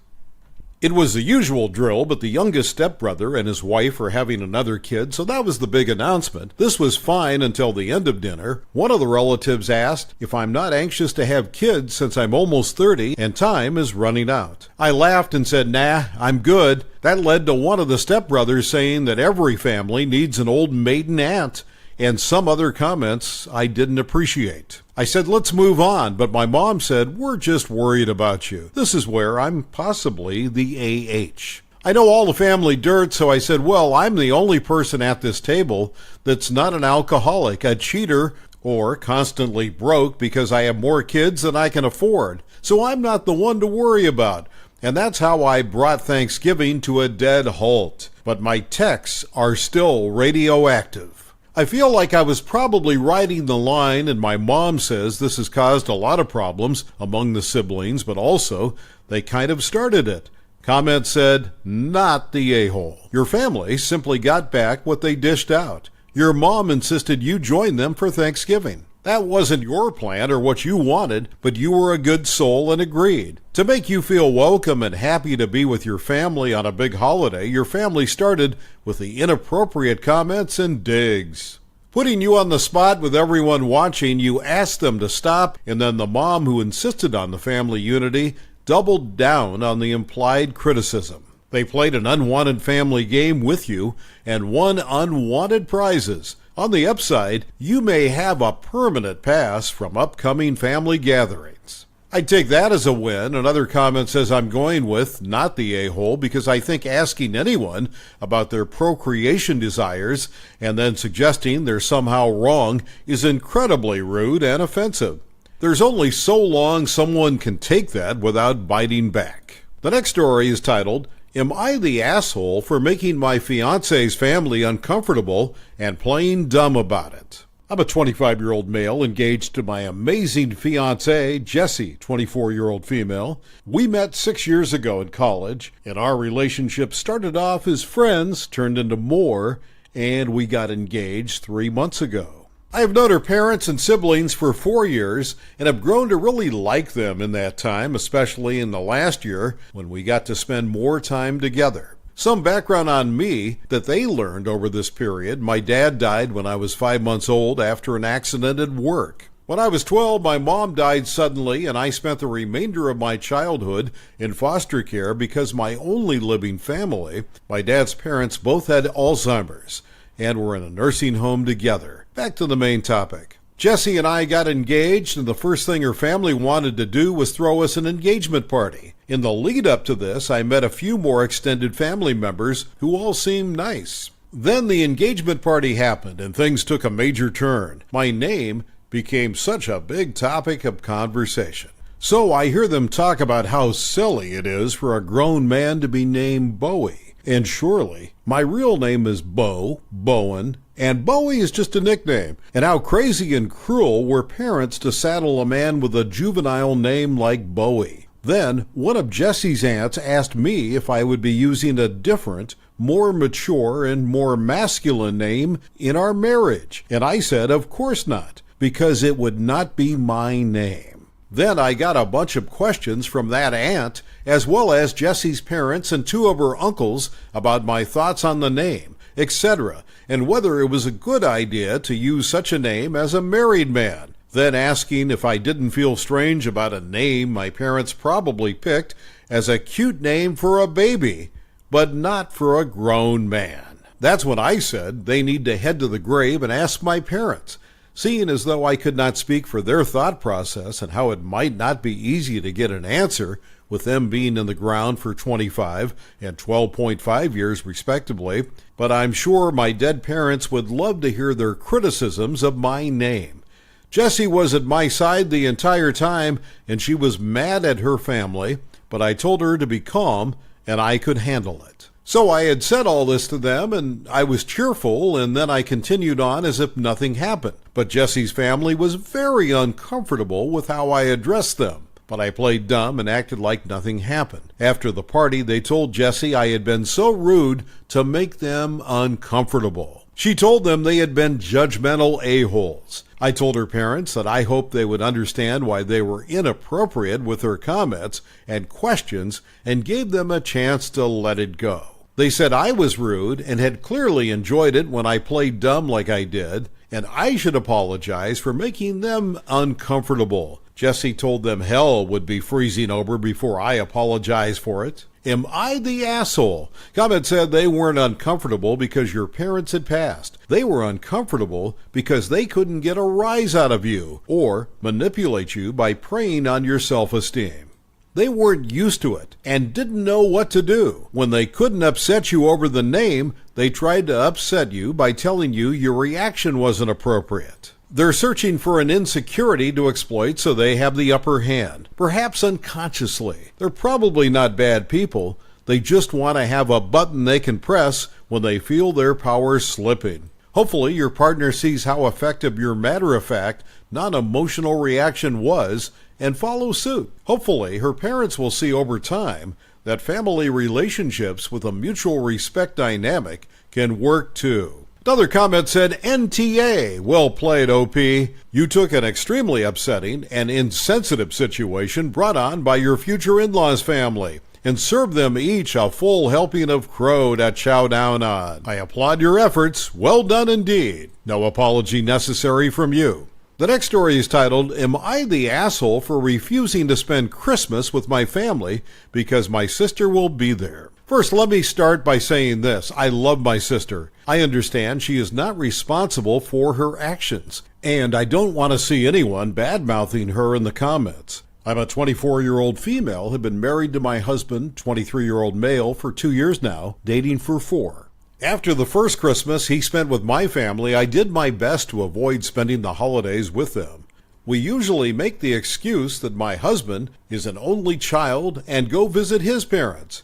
It was the usual drill, but the youngest stepbrother and his wife are having another kid, so that was the big announcement. This was fine until the end of dinner. One of the relatives asked if I'm not anxious to have kids since I'm almost 30 and time is running out. I laughed and said, nah, I'm good. That led to one of the stepbrothers saying that every family needs an old maiden aunt, and some other comments I didn't appreciate. I said, let's move on, but my mom said, we're just worried about you. This is where I'm possibly the AH. I know all the family dirt, so I said, well, I'm the only person at this table that's not an alcoholic, a cheater, or constantly broke because I have more kids than I can afford. So I'm not the one to worry about. And that's how I brought Thanksgiving to a dead halt. But my texts are still radioactive. I feel like I was probably riding the line, and my mom says this has caused a lot of problems among the siblings, but also they kind of started it. Comment said, not the a-hole. Your family simply got back what they dished out. Your mom insisted you join them for Thanksgiving. That wasn't your plan or what you wanted, but you were a good soul and agreed. To make you feel welcome and happy to be with your family on a big holiday, your family started with the inappropriate comments and digs. Putting you on the spot with everyone watching, you asked them to stop, and then the mom who insisted on the family unity doubled down on the implied criticism. They played an unwanted family game with you and won unwanted prizes. On the upside, you may have a permanent pass from upcoming family gatherings. I'd take that as a win. Another comment says I'm going with not the a-hole because I think asking anyone about their procreation desires and then suggesting they're somehow wrong is incredibly rude and offensive. There's only so long someone can take that without biting back. The next story is titled, Am I the asshole for making my fiancé's family uncomfortable and playing dumb about it? I'm a 25-year-old male engaged to my amazing fiancée, Jessie, 24-year-old female. We met 6 years ago in college, and our relationship started off as friends, turned into more, and we got engaged 3 months ago. I have known her parents and siblings for 4 years and have grown to really like them in that time, especially in the last year when we got to spend more time together. Some background on me that they learned over this period. My dad died when I was 5 months old after an accident at work. When I was 12, my mom died suddenly, and I spent the remainder of my childhood in foster care because my only living family, my dad's parents, both had Alzheimer's and were in a nursing home together. Back to the main topic. Jessie and I got engaged, and the first thing her family wanted to do was throw us an engagement party. In the lead up to this, I met a few more extended family members who all seemed nice. Then the engagement party happened, and things took a major turn. My name became such a big topic of conversation. So I hear them talk about how silly it is for a grown man to be named Bowie. And surely, my real name is Bowen, and Bowie is just a nickname. And how crazy and cruel were parents to saddle a man with a juvenile name like Bowie. Then, one of Jesse's aunts asked me if I would be using a different, more mature, and more masculine name in our marriage. And I said, of course not, because it would not be my name. Then I got a bunch of questions from that aunt, as well as Jessie's parents and two of her uncles about my thoughts on the name, etc., and whether it was a good idea to use such a name as a married man. Then asking if I didn't feel strange about a name my parents probably picked as a cute name for a baby, but not for a grown man. That's when I said they need to head to the grave and ask my parents. Seeing as though I could not speak for their thought process and how it might not be easy to get an answer, with them being in the ground for 25 and 12.5 years respectively, but I'm sure my dead parents would love to hear their criticisms of my name. Jessie was at my side the entire time, and she was mad at her family, but I told her to be calm, and I could handle it. So I had said all this to them, and I was cheerful, and then I continued on as if nothing happened. But Jessie's family was very uncomfortable with how I addressed them. But I played dumb and acted like nothing happened. After the party, they told Jessie I had been so rude to make them uncomfortable. She told them they had been judgmental a-holes. I told her parents that I hoped they would understand why they were inappropriate with her comments and questions and gave them a chance to let it go. They said I was rude and had clearly enjoyed it when I played dumb like I did, and I should apologize for making them uncomfortable. Jessie told them hell would be freezing over before I apologized for it. Am I the asshole? Comment said they weren't uncomfortable because your parents had passed. They were uncomfortable because they couldn't get a rise out of you or manipulate you by preying on your self-esteem. They weren't used to it and didn't know what to do. When they couldn't upset you over the name, they tried to upset you by telling you your reaction wasn't appropriate. They're searching for an insecurity to exploit so they have the upper hand, perhaps unconsciously. They're probably not bad people. They just want to have a button they can press when they feel their power slipping. Hopefully your partner sees how effective your matter-of-fact, non-emotional reaction was and follows suit. Hopefully her parents will see over time that family relationships with a mutual respect dynamic can work too. Another comment said, NTA, well played, OP. You took an extremely upsetting and insensitive situation brought on by your future in-laws family and served them each a full helping of crow to chow down on. I applaud your efforts. Well done indeed. No apology necessary from you. The next story is titled, Am I the Asshole for Refusing to Spend Christmas with My Family Because My Sister Will Be There? First, let me start by saying this. I love my sister. I understand she is not responsible for her actions, and I don't want to see anyone bad-mouthing her in the comments. I'm a 24-year-old female, have been married to my husband, 23-year-old male, for 2 years now, dating for 4. After the first Christmas he spent with my family, I did my best to avoid spending the holidays with them. We usually make the excuse that my husband is an only child and go visit his parents.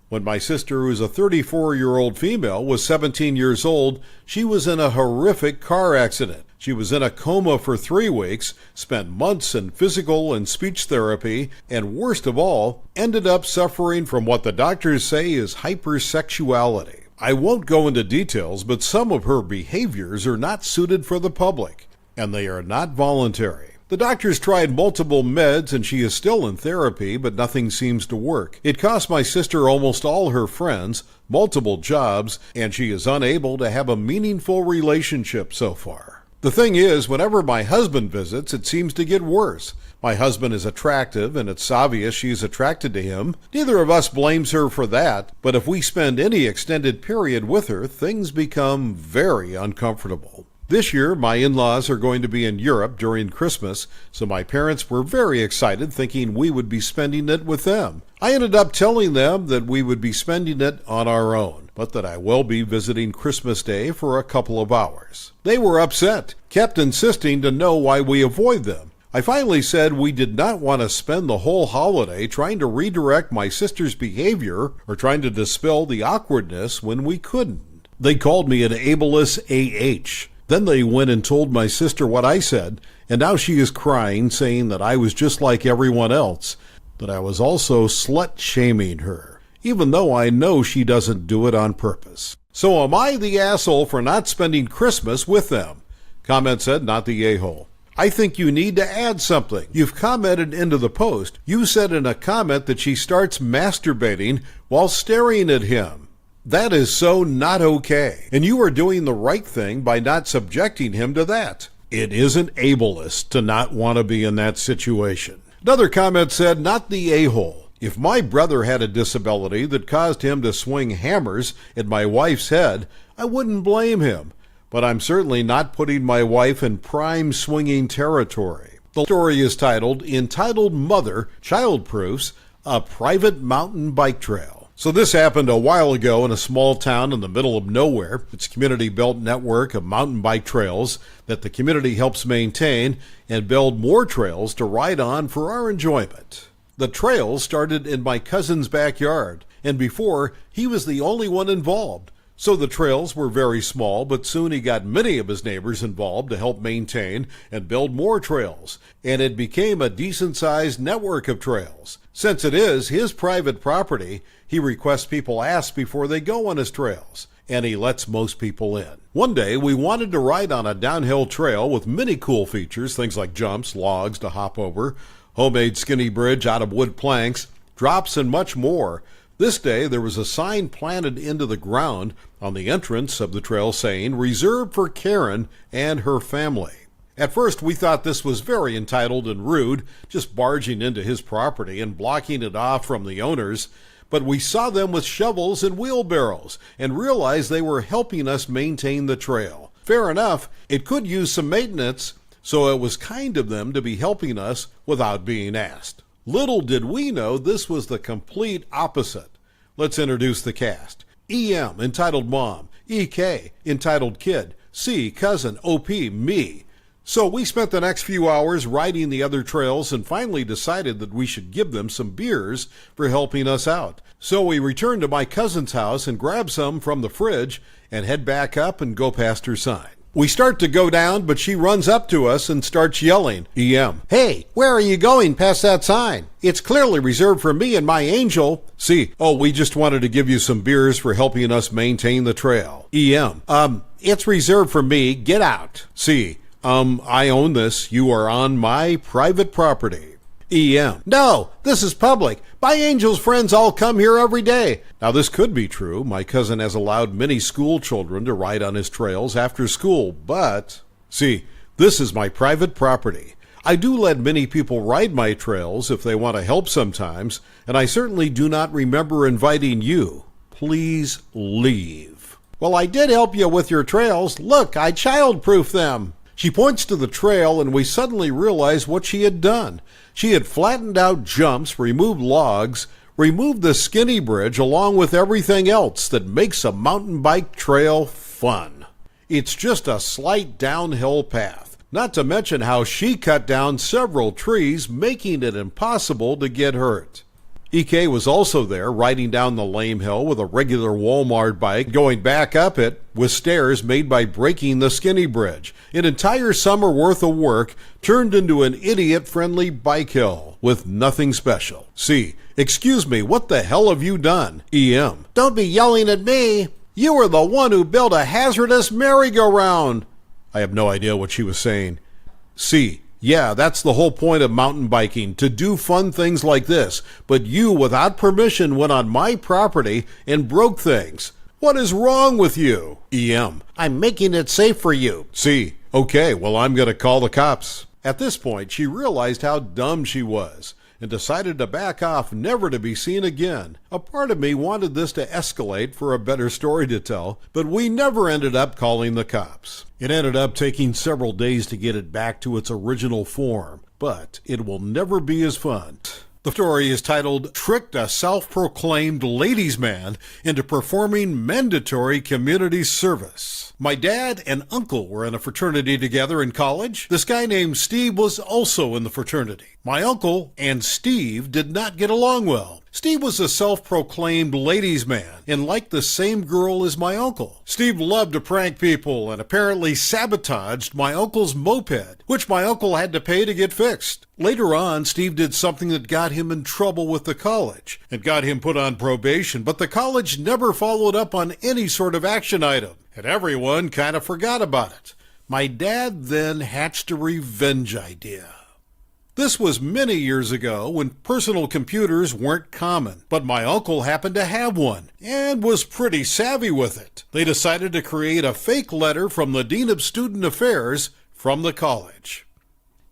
When my sister, who is a 34-year-old female, was 17 years old, she was in a horrific car accident. She was in a coma for 3 weeks, spent months in physical and speech therapy, and worst of all, ended up suffering from what the doctors say is hypersexuality. I won't go into details, but some of her behaviors are not suited for the public, and they are not voluntary. The doctors tried multiple meds and she is still in therapy, but nothing seems to work. It cost my sister almost all her friends, multiple jobs, and she is unable to have a meaningful relationship so far. The thing is, whenever my husband visits, it seems to get worse. My husband is attractive, and it's obvious she is attracted to him. Neither of us blames her for that, but if we spend any extended period with her, things become very uncomfortable. This year, my in-laws are going to be in Europe during Christmas, so my parents were very excited, thinking we would be spending it with them. I ended up telling them that we would be spending it on our own, but that I will be visiting Christmas Day for a couple of hours. They were upset, kept insisting to know why we avoid them. I finally said we did not want to spend the whole holiday trying to redirect my sister's behavior or trying to dispel the awkwardness when we couldn't. They called me an ableist AH. Then they went and told my sister what I said, and now she is crying, saying that I was just like everyone else, that I was also slut-shaming her, even though I know she doesn't do it on purpose. So am I the asshole for not spending Christmas with them? Comment said, not the a-hole. I think you need to add something. You've commented into the post. You said in a comment that she starts masturbating while staring at him. That is so not okay. And you are doing the right thing by not subjecting him to that. It isn't ableist to not want to be in that situation. Another comment said, not the a-hole. If my brother had a disability that caused him to swing hammers at my wife's head, I wouldn't blame him. But I'm certainly not putting my wife in prime swinging territory. The story is titled, Entitled Mother Child-Proofs a Private Mountain Bike Trail. So this happened a while ago in a small town in the middle of nowhere. It's a community-built network of mountain bike trails that the community helps maintain and build more trails to ride on for our enjoyment. The trail started in my cousin's backyard, and before, he was the only one involved. So the trails were very small, but soon he got many of his neighbors involved to help maintain and build more trails, and it became a decent-sized network of trails. Since it is his private property, he requests people ask before they go on his trails, and he lets most people in. One day, we wanted to ride on a downhill trail with many cool features, things like jumps, logs to hop over, homemade skinny bridge out of wood planks, drops, and much more. This day, there was a sign planted into the ground on the entrance of the trail saying, reserved for Karen and her family. At first, we thought this was very entitled and rude, just barging into his property and blocking it off from the owners, but we saw them with shovels and wheelbarrows and realized they were helping us maintain the trail. Fair enough, it could use some maintenance, so it was kind of them to be helping us without being asked. Little did we know this was the complete opposite. Let's introduce the cast. EM, entitled Mom. EK, entitled Kid. C, Cousin. OP, me. So we spent the next few hours riding the other trails and finally decided that we should give them some beers for helping us out. So we returned to my cousin's house and grabbed some from the fridge and head back up and go past her sign. We start to go down, but she runs up to us and starts yelling. EM, hey, where are you going past that sign? It's clearly reserved for me and my angel. C, oh, we just wanted to give you some beers for helping us maintain the trail. EM, it's reserved for me. Get out. C, I own this. You are on my private property. EM, no, this is public. My angel's friends all come here every day. Now this could be true. My cousin has allowed many school children to ride on his trails after school, but see, this is my private property. I do let many people ride my trails if they want to help sometimes, and I certainly do not remember inviting you. Please leave. Well, I did help you with your trails. Look, I child-proofed them. She points to the trail, and we suddenly realize what she had done. She had flattened out jumps, removed logs, removed the skinny bridge, along with everything else that makes a mountain bike trail fun. It's just a slight downhill path, not to mention how she cut down several trees, making it impossible to get hurt. EK was also there, riding down the lame hill with a regular Walmart bike, going back up it with stairs made by breaking the skinny bridge. An entire summer worth of work turned into an idiot-friendly bike hill with nothing special. C, excuse me, what the hell have you done? EM, don't be yelling at me. You were the one who built a hazardous merry-go-round. I have no idea what she was saying. C, yeah, that's the whole point of mountain biking, to do fun things like this. But you, without permission, went on my property and broke things. What is wrong with you? EM, I'm making it safe for you. C, okay, well, I'm going to call the cops. At this point, she realized how dumb she was and decided to back off, never to be seen again. A part of me wanted this to escalate for a better story to tell, but we never ended up calling the cops. It ended up taking several days to get it back to its original form, but it will never be as fun. The story is titled, Tricked a Self-Proclaimed Ladies' Man into Performing Mandatory Community Service. My dad and uncle were in a fraternity together in college. This guy named Steve was also in the fraternity. My uncle and Steve did not get along well. Steve was a self-proclaimed ladies' man and liked the same girl as my uncle. Steve loved to prank people and apparently sabotaged my uncle's moped, which my uncle had to pay to get fixed. Later on, Steve did something that got him in trouble with the college and got him put on probation, but the college never followed up on any sort of action item, and everyone kind of forgot about it. My dad then hatched a revenge idea. This was many years ago when personal computers weren't common, but my uncle happened to have one and was pretty savvy with it. They decided to create a fake letter from the Dean of Student Affairs from the college.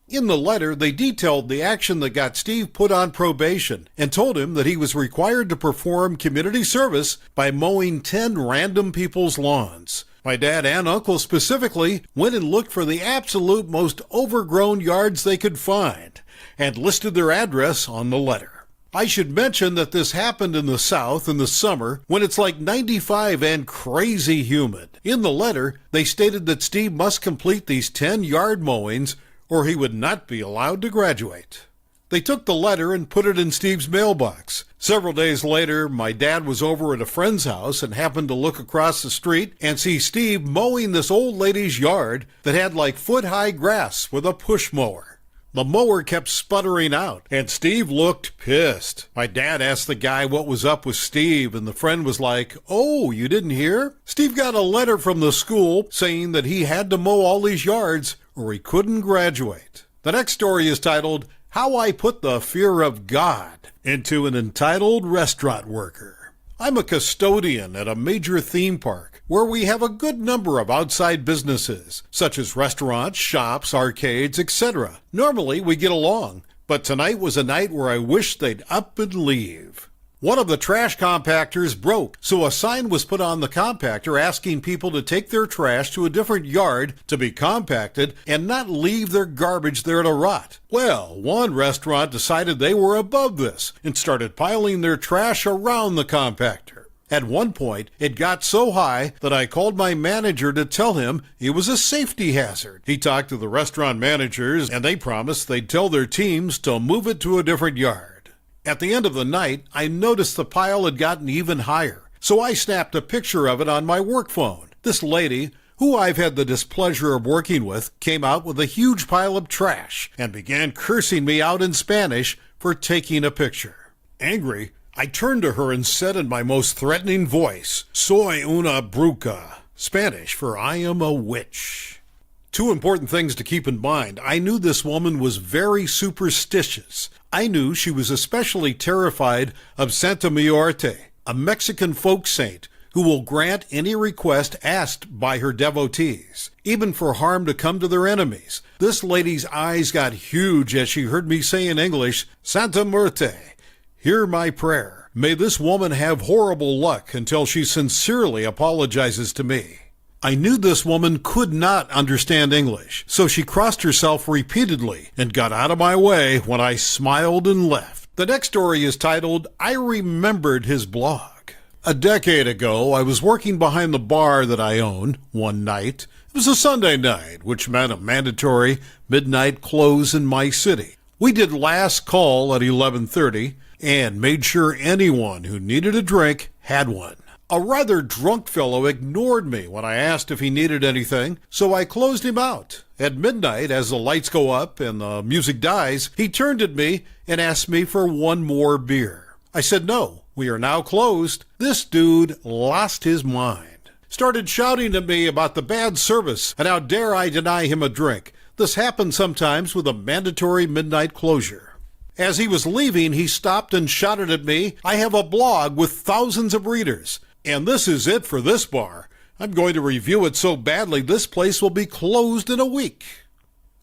In the letter, they detailed the action that got Steve put on probation and told him that he was required to perform community service by mowing 10 random people's lawns. My dad and uncle specifically went and looked for the absolute most overgrown yards they could find and listed their address on the letter. I should mention that this happened in the South in the summer when it's like 95 and crazy humid. In the letter, they stated that Steve must complete these 10 yard mowings or he would not be allowed to graduate. They took the letter and put it in Steve's mailbox. Several days later, my dad was over at a friend's house and happened to look across the street and see Steve mowing this old lady's yard that had like foot-high grass with a push mower. The mower kept sputtering out, and Steve looked pissed. My dad asked the guy what was up with Steve, and the friend was like, "Oh, you didn't hear? Steve got a letter from the school saying that he had to mow all these yards or he couldn't graduate." The next story is titled, How I Put the Fear of God into an Entitled Restaurant Worker. I'm a custodian at a major theme park where we have a good number of outside businesses, such as restaurants, shops, arcades, etc. Normally we get along, but tonight was a night where I wished they'd up and leave. One of the trash compactors broke, so a sign was put on the compactor asking people to take their trash to a different yard to be compacted and not leave their garbage there to rot. Well, one restaurant decided they were above this and started piling their trash around the compactor. At one point, it got so high that I called my manager to tell him it was a safety hazard. He talked to the restaurant managers and they promised they'd tell their teams to move it to a different yard. At the end of the night, I noticed the pile had gotten even higher, so I snapped a picture of it on my work phone. This lady, who I've had the displeasure of working with, came out with a huge pile of trash and began cursing me out in Spanish for taking a picture. Angry, I turned to her and said in my most threatening voice, "Soy una bruja," Spanish for I am a witch. Two important things to keep in mind. I knew this woman was very superstitious. I knew she was especially terrified of Santa Muerte, a Mexican folk saint who will grant any request asked by her devotees, even for harm to come to their enemies. This lady's eyes got huge as she heard me say in English, "Santa Muerte, hear my prayer. May this woman have horrible luck until she sincerely apologizes to me." I knew this woman could not understand English, so she crossed herself repeatedly and got out of my way when I smiled and left. The next story is titled, I Remembered His Blog. A decade ago, I was working behind the bar that I own one night. It was a Sunday night, which meant a mandatory midnight close in my city. We did last call at 11:30 and made sure anyone who needed a drink had one. A rather drunk fellow ignored me when I asked if he needed anything, so I closed him out. At midnight, as the lights go up and the music dies, he turned at me and asked me for one more beer. I said no, we are now closed. This dude lost his mind. Started shouting at me about the bad service and how dare I deny him a drink. This happens sometimes with a mandatory midnight closure. As he was leaving, he stopped and shouted at me, "I have a blog with thousands of readers. And this is it for this bar. I'm going to review it so badly this place will be closed in a week.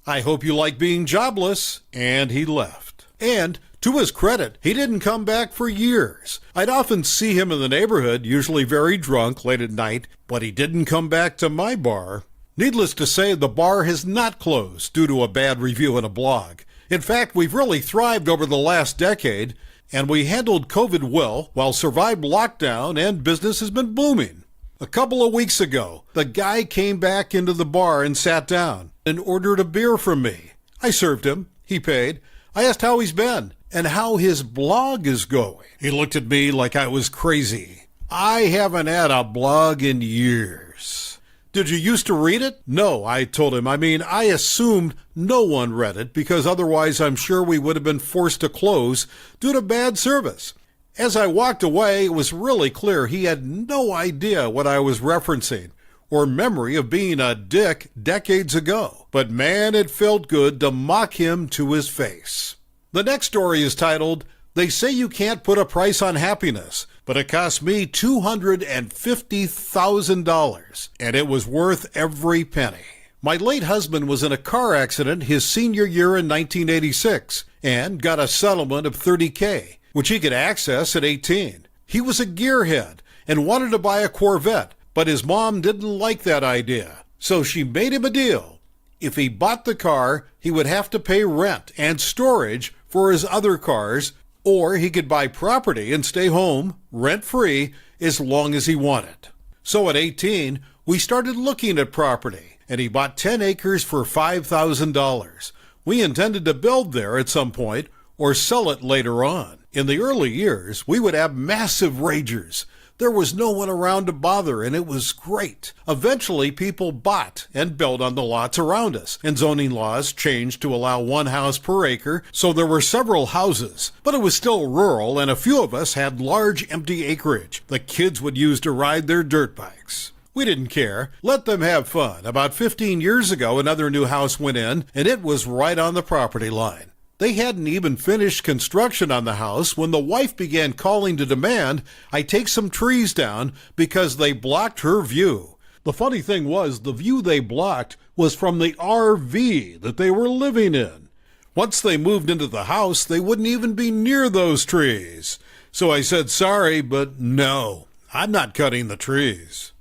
I hope you like being jobless." And he left. And to his credit, he didn't come back for years. I'd often see him in the neighborhood, usually very drunk late at night, but he didn't come back to my bar. Needless to say, the bar has not closed due to a bad review in a blog. In fact, we've really thrived over the last decade, and we handled COVID well while survived lockdown, and business has been booming. A couple of weeks ago, the guy came back into the bar and sat down and ordered a beer from me. I served him. He paid. I asked how he's been and how his blog is going. He looked at me like I was crazy. I haven't had a blog in years. Did you used to read it? No, I told him. I assumed no one read it because otherwise I'm sure we would have been forced to close due to bad service. As I walked away, it was really clear he had no idea what I was referencing or memory of being a dick decades ago. But man, it felt good to mock him to his face. The next story is titled, "They Say You Can't Put a Price on Happiness, but it cost me $250,000, and it was worth every penny." My late husband was in a car accident his senior year in 1986 and got a settlement of $30K, which he could access at 18. He was a gearhead and wanted to buy a Corvette, but his mom didn't like that idea, so she made him a deal. If he bought the car, he would have to pay rent and storage for his other cars, or he could buy property and stay home, rent-free, as long as he wanted. So at 18, we started looking at property, and he bought 10 acres for $5,000. We intended to build there at some point, or sell it later on. In the early years, we would have massive ragers. There was no one around to bother, and it was great. Eventually, people bought and built on the lots around us, and zoning laws changed to allow one house per acre, so there were several houses. But it was still rural, and a few of us had large empty acreage the kids would use to ride their dirt bikes. We didn't care. Let them have fun. About 15 years ago, another new house went in, and it was right on the property line. They hadn't even finished construction on the house when the wife began calling to demand I take some trees down because they blocked her view. The funny thing was, the view they blocked was from the RV that they were living in. Once they moved into the house, they wouldn't even be near those trees. So I said, sorry, but no, I'm not cutting the trees.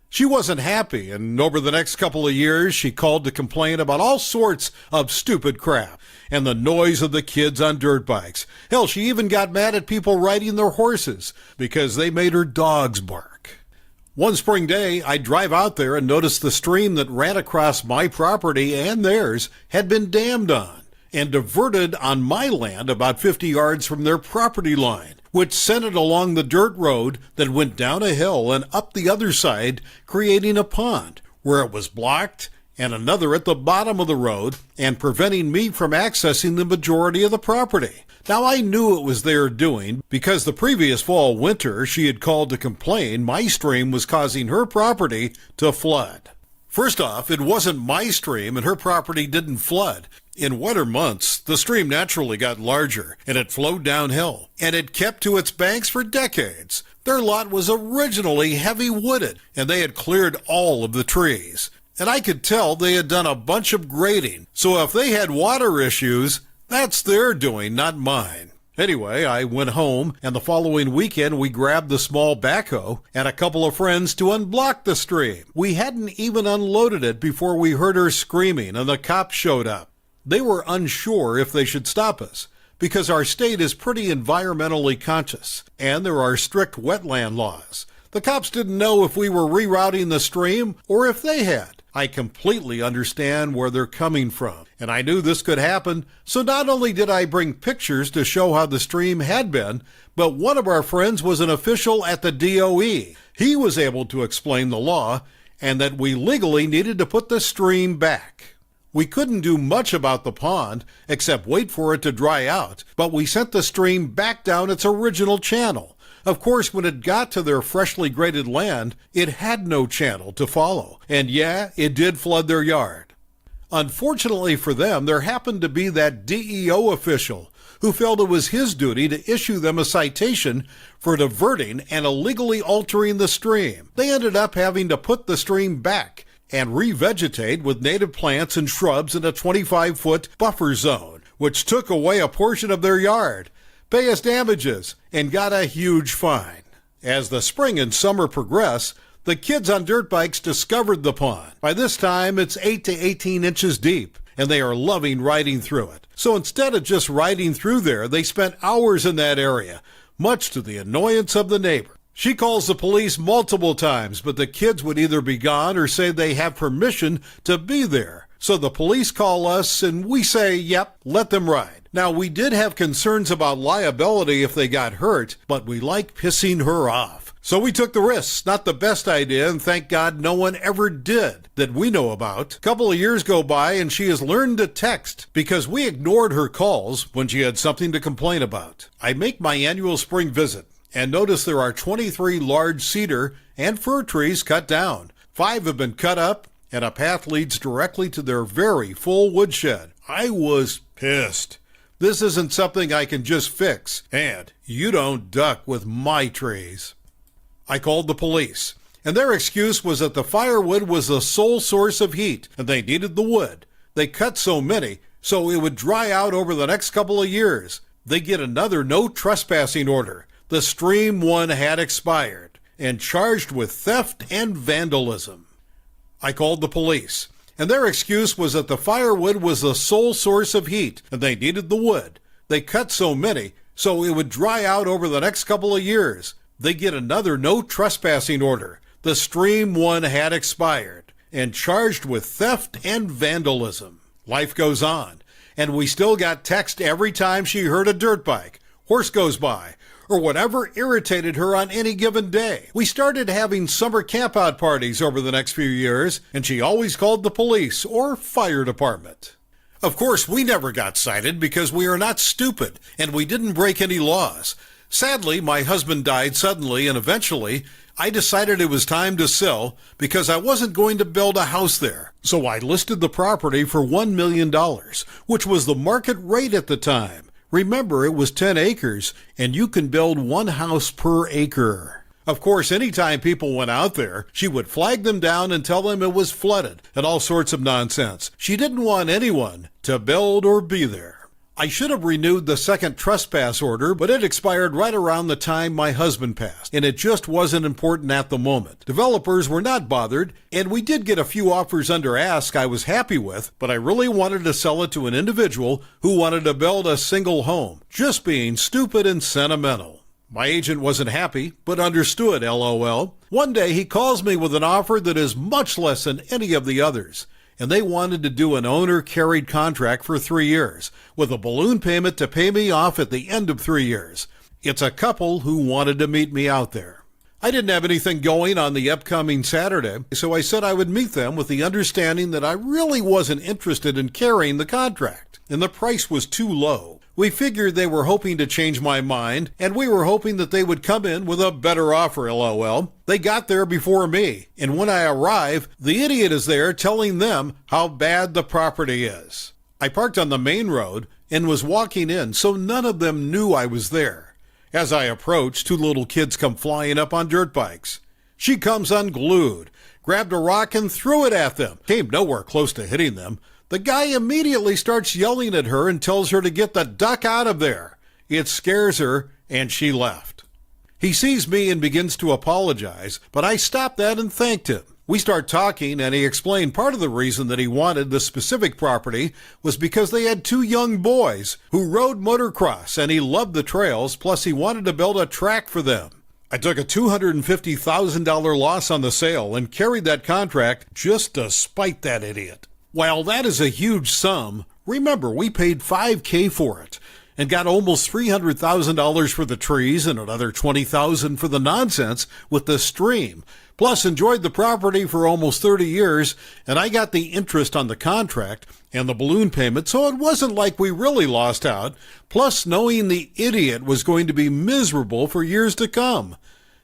She wasn't happy, and over the next couple of years, she called to complain about all sorts of stupid crap and the noise of the kids on dirt bikes. Hell, she even got mad at people riding their horses because they made her dogs bark. One spring day, I'd drive out there and notice the stream that ran across my property and theirs had been dammed on and diverted on my land about 50 yards from their property line, which sent it along the dirt road that went down a hill and up the other side, creating a pond where it was blocked and another at the bottom of the road and preventing me from accessing the majority of the property. Now, I knew it was their doing because the previous fall-winter she had called to complain my stream was causing her property to flood. First off, it wasn't my stream and her property didn't flood. In wetter months, the stream naturally got larger and it flowed downhill, and it kept to its banks for decades. Their lot was originally heavy wooded, and they had cleared all of the trees. And I could tell they had done a bunch of grading, so if they had water issues, that's their doing, not mine. Anyway, I went home, and the following weekend we grabbed the small backhoe and a couple of friends to unblock the stream. We hadn't even unloaded it before we heard her screaming, and the cops showed up. They were unsure if they should stop us, because our state is pretty environmentally conscious, and there are strict wetland laws. The cops didn't know if we were rerouting the stream or if they had. I completely understand where they're coming from, and I knew this could happen, so not only did I bring pictures to show how the stream had been, but one of our friends was an official at the DOE. He was able to explain the law, and that we legally needed to put the stream back. We couldn't do much about the pond, except wait for it to dry out, but we sent the stream back down its original channel. Of course, when it got to their freshly graded land, it had no channel to follow, and yeah, it did flood their yard. Unfortunately for them, there happened to be that DEO official who felt it was his duty to issue them a citation for diverting and illegally altering the stream. They ended up having to put the stream back and revegetate with native plants and shrubs in a 25-foot buffer zone, which took away a portion of their yard, pay us damages, and got a huge fine. As the spring and summer progress, the kids on dirt bikes discovered the pond. By this time, it's 8 to 18 inches deep, and they are loving riding through it. So instead of just riding through there, they spent hours in that area, much to the annoyance of the neighbor. She calls the police multiple times, but the kids would either be gone or say they have permission to be there. So the police call us and we say, yep, let them ride. Now, we did have concerns about liability if they got hurt, but we like pissing her off. So we took the risks. Not the best idea, and thank God no one ever did that we know about. A couple of years go by and she has learned to text because we ignored her calls when she had something to complain about. I make my annual spring visit and notice there are 23 large cedar and fir trees cut down. 5 have been cut up, and a path leads directly to their very full woodshed. I was pissed. This isn't something I can just fix, and you don't duck with my trees. I called the police, and their excuse was that the firewood was the sole source of heat, and they needed the wood. They cut so many, so it would dry out over the next couple of years. They get another no trespassing order. The stream one had expired, and charged with theft and vandalism. I called the police, and their excuse was that the firewood was the sole source of heat, and they needed the wood. They cut so many, so it would dry out over the next couple of years. They get another no trespassing order. The stream one had expired, and charged with theft and vandalism. Life goes on, and we still got text every time she heard a dirt bike, horse goes by, or whatever irritated her on any given day. We started having summer campout parties over the next few years, and she always called the police or fire department. Of course, we never got cited because we are not stupid, and we didn't break any laws. Sadly, my husband died suddenly, and eventually, I decided it was time to sell because I wasn't going to build a house there. So I listed the property for $1 million, which was the market rate at the time. Remember, it was 10 acres, and you can build 1 house per acre. Of course, anytime people went out there, she would flag them down and tell them it was flooded and all sorts of nonsense. She didn't want anyone to build or be there. I should have renewed the second trespass order, but it expired right around the time my husband passed, and it just wasn't important at the moment. Developers were not bothered, and we did get a few offers under ask I was happy with, but I really wanted to sell it to an individual who wanted to build a single home, just being stupid and sentimental. My agent wasn't happy, but understood, LOL. One day he calls me with an offer that is much less than any of the others, and they wanted to do an owner-carried contract for 3 years, with a balloon payment to pay me off at the end of 3 years. It's a couple who wanted to meet me out there. I didn't have anything going on the upcoming Saturday, so I said I would meet them with the understanding that I really wasn't interested in carrying the contract, and the price was too low. We figured they were hoping to change my mind, and we were hoping that they would come in with a better offer, LOL. They got there before me, and when I arrive, the idiot is there telling them how bad the property is. I parked on the main road and was walking in, so none of them knew I was there. As I approached, 2 little kids come flying up on dirt bikes. She comes unglued, grabbed a rock and threw it at them. Came nowhere close to hitting them. The guy immediately starts yelling at her and tells her to get the duck out of there. It scares her, and she left. He sees me and begins to apologize, but I stopped that and thanked him. We start talking, and he explained part of the reason that he wanted the specific property was because they had 2 young boys who rode motocross, and he loved the trails, plus he wanted to build a track for them. I took a $250,000 loss on the sale and carried that contract just to spite that idiot. While that is a huge sum, remember we paid $5,000 for it and got almost $300,000 for the trees and another $20,000 for the nonsense with the stream. Plus enjoyed the property for almost 30 years, and I got the interest on the contract and the balloon payment, so it wasn't like we really lost out, plus knowing the idiot was going to be miserable for years to come.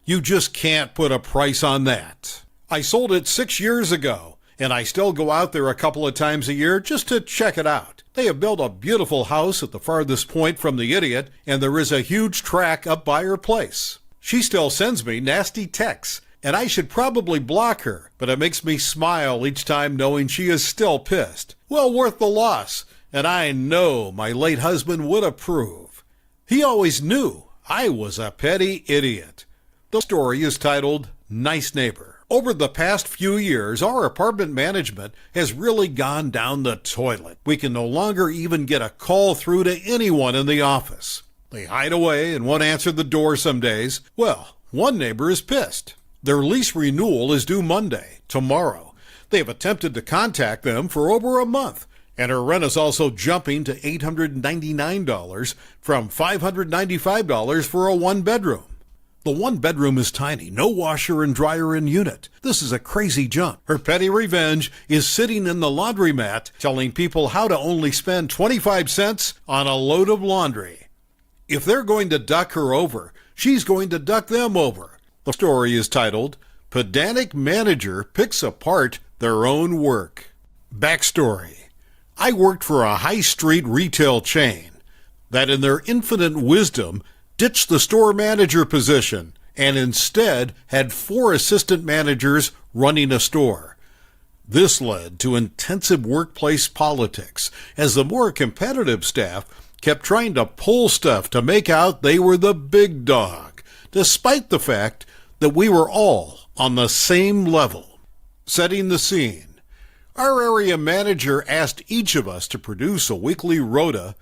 You just can't put a price on that. I sold it 6 years ago, and I still go out there a couple of times a year just to check it out. They have built a beautiful house at the farthest point from the idiot, and there is a huge track up by her place. She still sends me nasty texts, and I should probably block her, but it makes me smile each time knowing she is still pissed. Well worth the loss, and I know my late husband would approve. He always knew I was a petty idiot. The story is titled Nice Neighbor. Over the past few years, our apartment management has really gone down the toilet. We can no longer even get a call through to anyone in the office. They hide away and won't answer the door some days. Well, one neighbor is pissed. Their lease renewal is due Monday, tomorrow. They have attempted to contact them for over a month, and her rent is also jumping to $899 from $595 for a one-bedroom. The one bedroom is tiny, no washer and dryer in unit. This is a crazy jump. Her petty revenge is sitting in the laundromat telling people how to only spend 25 cents on a load of laundry. If they're going to duck her over, she's going to duck them over. The story is titled, Pedantic Manager Picks Apart Their Own Work. Backstory. I worked for a high street retail chain that in their infinite wisdom ditched the store manager position and instead had 4 assistant managers running a store. This led to intensive workplace politics as the more competitive staff kept trying to pull stuff to make out they were the big dog, despite the fact that we were all on the same level. Setting the scene, our area manager asked each of us to produce a weekly rota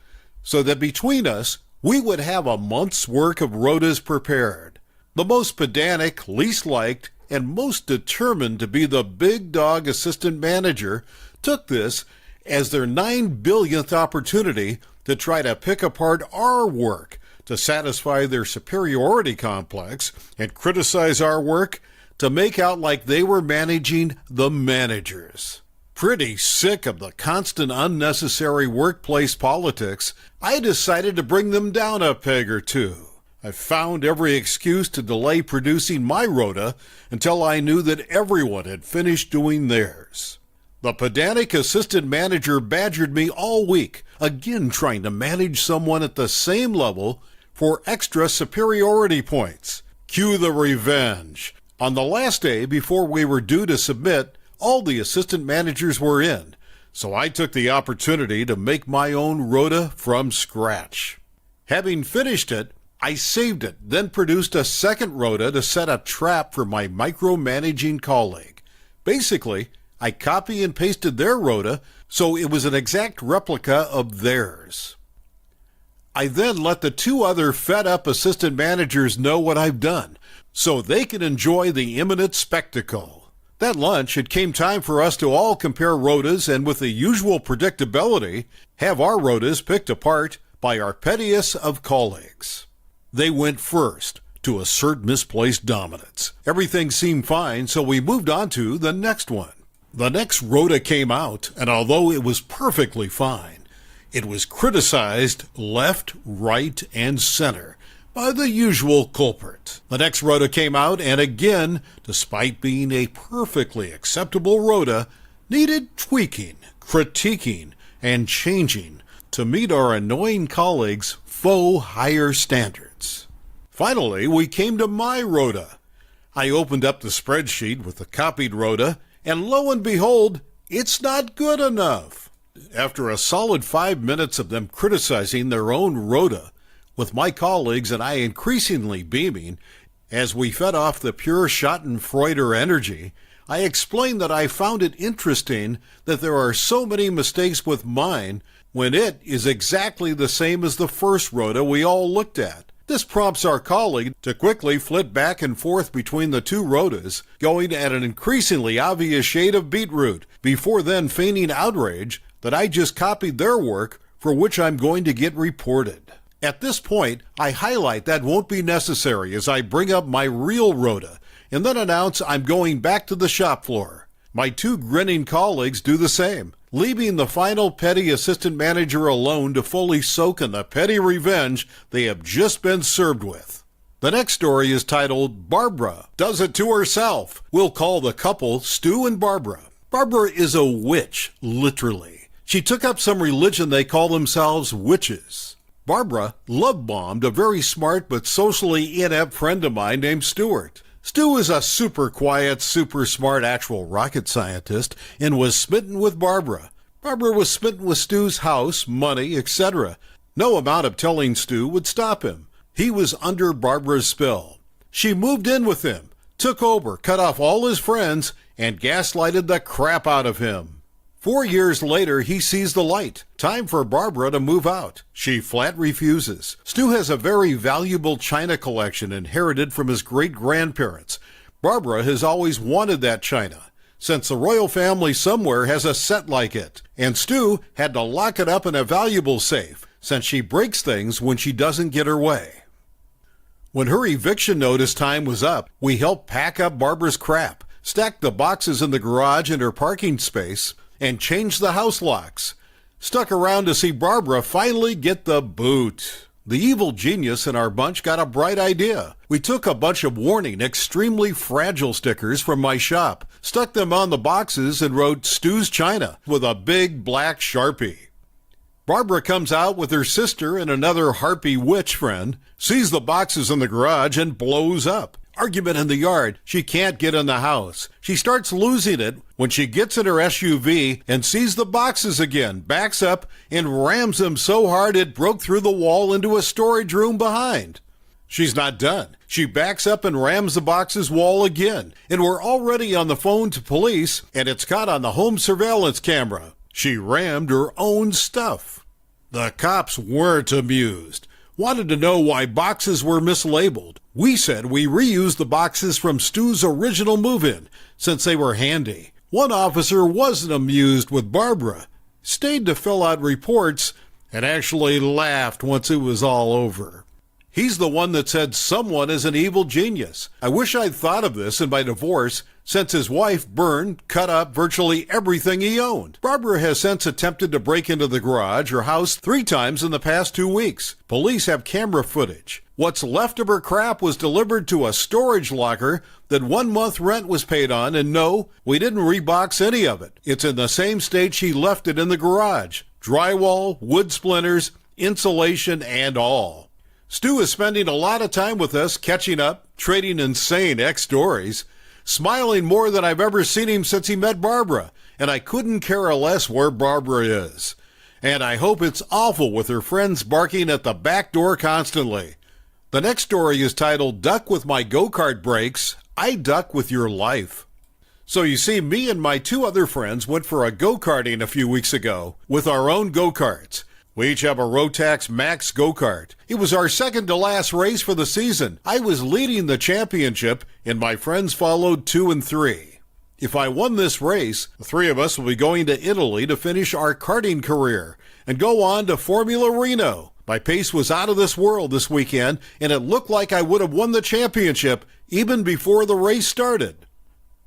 so that between us we would have a month's work of rotas prepared. The most pedantic, least liked, and most determined to be the big dog assistant manager took this as their 9 billionth opportunity to try to pick apart our work to satisfy their superiority complex and criticize our work to make out like they were managing the managers. Pretty sick of the constant unnecessary workplace politics, I decided to bring them down a peg or two. I found every excuse to delay producing my rota until I knew that everyone had finished doing theirs. The pedantic assistant manager badgered me all week, again trying to manage someone at the same level for extra superiority points. Cue the revenge. On the last day before we were due to submit, all the assistant managers were in, so I took the opportunity to make my own rota from scratch. Having finished it, I saved it, then produced a second rota to set a trap for my micromanaging colleague. Basically, I copy and pasted their rota, so it was an exact replica of theirs. I then let the 2 other fed-up assistant managers know what I've done, so they can enjoy the imminent spectacle. That lunch, it came time for us to all compare rotas and with the usual predictability, have our rotas picked apart by our pettiest of colleagues. They went first to assert misplaced dominance. Everything seemed fine, so we moved on to the next one. The next rota came out, and although it was perfectly fine, it was criticized left, right, and center by the usual culprit. The next rota came out, and again, despite being a perfectly acceptable rota, needed tweaking, critiquing, and changing to meet our annoying colleagues' faux higher standards. Finally, we came to my rota. I opened up the spreadsheet with the copied rota, and lo and behold, it's not good enough. After a solid 5 minutes of them criticizing their own rota, with my colleagues and I increasingly beaming, as we fed off the pure Schadenfreude energy, I explained that I found it interesting that there are so many mistakes with mine when it is exactly the same as the first rota we all looked at. This prompts our colleague to quickly flit back and forth between the 2 rotas, going at an increasingly obvious shade of beetroot, before then feigning outrage that I just copied their work, for which I'm going to get reported. At this point, I highlight that won't be necessary as I bring up my real rota, and then announce I'm going back to the shop floor. My 2 grinning colleagues do the same, leaving the final petty assistant manager alone to fully soak in the petty revenge they have just been served with. The next story is titled, Barbara Does It to Herself. We'll call the couple Stu and Barbara. Barbara is a witch, literally. She took up some religion they call themselves witches. Barbara love-bombed a very smart but socially inept friend of mine named Stuart. Stu is a super quiet, super smart actual rocket scientist and was smitten with Barbara. Barbara was smitten with Stu's house, money, etc. No amount of telling Stu would stop him. He was under Barbara's spell. She moved in with him, took over, cut off all his friends, and gaslighted the crap out of him. 4 years later, he sees the light. Time for Barbara to move out. She flat refuses. Stu has a very valuable china collection inherited from his great-grandparents. Barbara has always wanted that china, since the royal family somewhere has a set like it, and Stu had to lock it up in a valuable safe, since she breaks things when she doesn't get her way. When her eviction notice time was up, we helped pack up Barbara's crap, stacked the boxes in the garage and her parking space, and changed the house locks. Stuck around to see Barbara finally get the boot. The evil genius in our bunch got a bright idea. We took a bunch of warning, extremely fragile stickers from my shop, stuck them on the boxes, and wrote Stu's China with a big black Sharpie. Barbara comes out with her sister and another harpy witch friend, sees the boxes in the garage, and blows up. Argument in the yard. She can't get in the house. She starts losing it when she gets in her SUV and sees the boxes again, backs up, and rams them so hard it broke through the wall into a storage room behind. She's not done. She backs up and rams the box's wall again, and we're already on the phone to police, and it's caught on the home surveillance camera. She rammed her own stuff. The cops weren't amused. Wanted to know why boxes were mislabeled. We said we reused the boxes from Stu's original move-in, since they were handy. One officer wasn't amused with Barbara, stayed to fill out reports, and actually laughed once it was all over. He's the one that said someone is an evil genius. I wish I'd thought of this in my divorce, since his wife burned, cut up virtually everything he owned. Barbara has since attempted to break into the garage or house 3 times in the past 2 weeks. Police have camera footage. What's left of her crap was delivered to a storage locker that 1 month rent was paid on, and no, we didn't rebox any of it. It's in the same state she left it in the garage. Drywall, wood splinters, insulation, and all. Stu is spending a lot of time with us, catching up, trading insane ex-stories, smiling more than I've ever seen him since he met Barbara, and I couldn't care less where Barbara is. And I hope it's awful with her friends barking at the back door constantly. The next story is titled, Duck with My Go-Kart Brakes, I Duck with Your Life. So you see, me and my 2 other friends went for a go-karting a few weeks ago with our own go-karts. We each have a Rotax Max go-kart. It was our second to last race for the season. I was leading the championship, and my friends followed 2 and 3. If I won this race, the 3 of us will be going to Italy to finish our karting career and go on to Formula Reno. My pace was out of this world this weekend, and it looked like I would have won the championship even before the race started.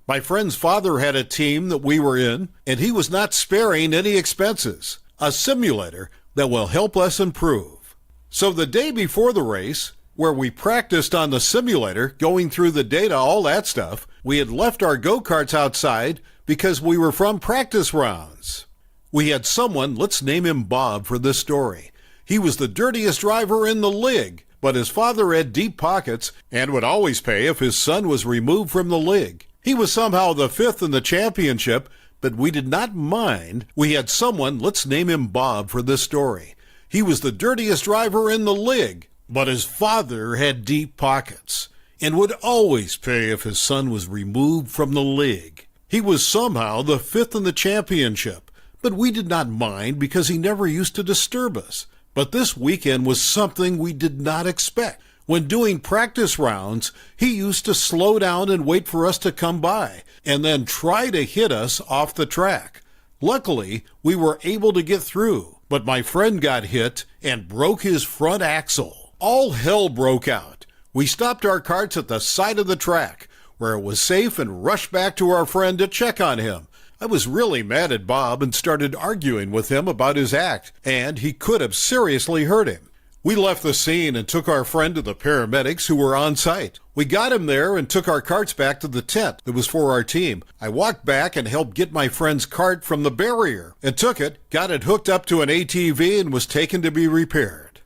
My friend's father had a team that we were in, and he was not sparing any expenses. A simulator that will help us improve. So the day before the race, where we practiced on the simulator, going through the data, all that stuff, we had left our go-karts outside because we were from practice rounds. We had someone, let's name him Bob for this story. He was the dirtiest driver in the league, but his father had deep pockets and would always pay if his son was removed from the league. He was somehow the 5th in the championship, but we did not mind. We had someone, let's name him Bob for this story. He was the dirtiest driver in the league, but his father had deep pockets and would always pay if his son was removed from the league. He was somehow the 5th in the championship, but we did not mind because he never used to disturb us. But this weekend was something we did not expect. When doing practice rounds, he used to slow down and wait for us to come by, and then try to hit us off the track. Luckily, we were able to get through, but my friend got hit and broke his front axle. All hell broke out. We stopped our carts at the side of the track, where it was safe, and rushed back to our friend to check on him. I was really mad at Bob and started arguing with him about his act, and he could have seriously hurt him. We left the scene and took our friend to the paramedics who were on site. We got him there and took our carts back to the tent that was for our team. I walked back and helped get my friend's cart from the barrier and took it, got it hooked up to an ATV, and was taken to be repaired.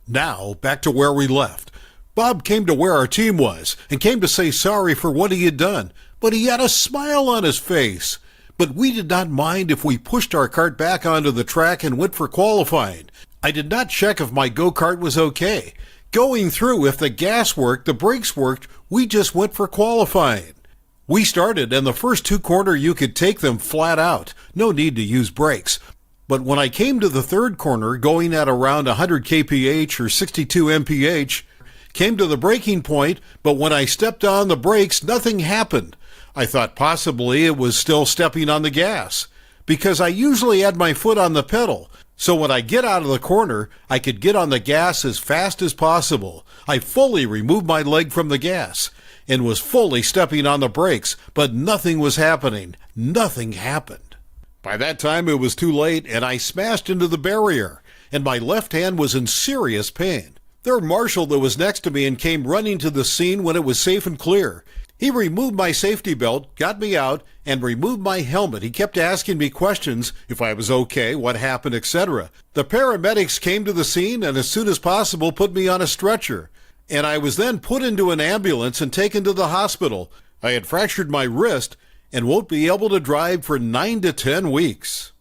Now, back to where we left. Bob came to where our team was and came to say sorry for what he had done, but he had a smile on his face. But we did not mind if we pushed our cart back onto the track and went for qualifying. I did not check if my go-kart was okay. Going through, if the gas worked, the brakes worked, we just went for qualifying. We started, and the first 2 corner you could take them flat out. No need to use brakes. But when I came to the 3rd corner, going at around 100 kph or 62 mph, came to the braking point, but when I stepped on the brakes, nothing happened. I thought possibly it was still stepping on the gas, because I usually had my foot on the pedal. So when I get out of the corner, I could get on the gas as fast as possible. I fully removed my leg from the gas and was fully stepping on the brakes, but nothing was happening. Nothing happened. By that time, it was too late, and I smashed into the barrier, and my left hand was in serious pain. Their marshal that was next to me and came running to the scene when it was safe and clear. He removed my safety belt, got me out, and removed my helmet. He kept asking me questions, if I was okay, what happened, etc. The paramedics came to the scene and as soon as possible put me on a stretcher. And I was then put into an ambulance and taken to the hospital. I had fractured my wrist and won't be able to drive for 9 to 10 weeks.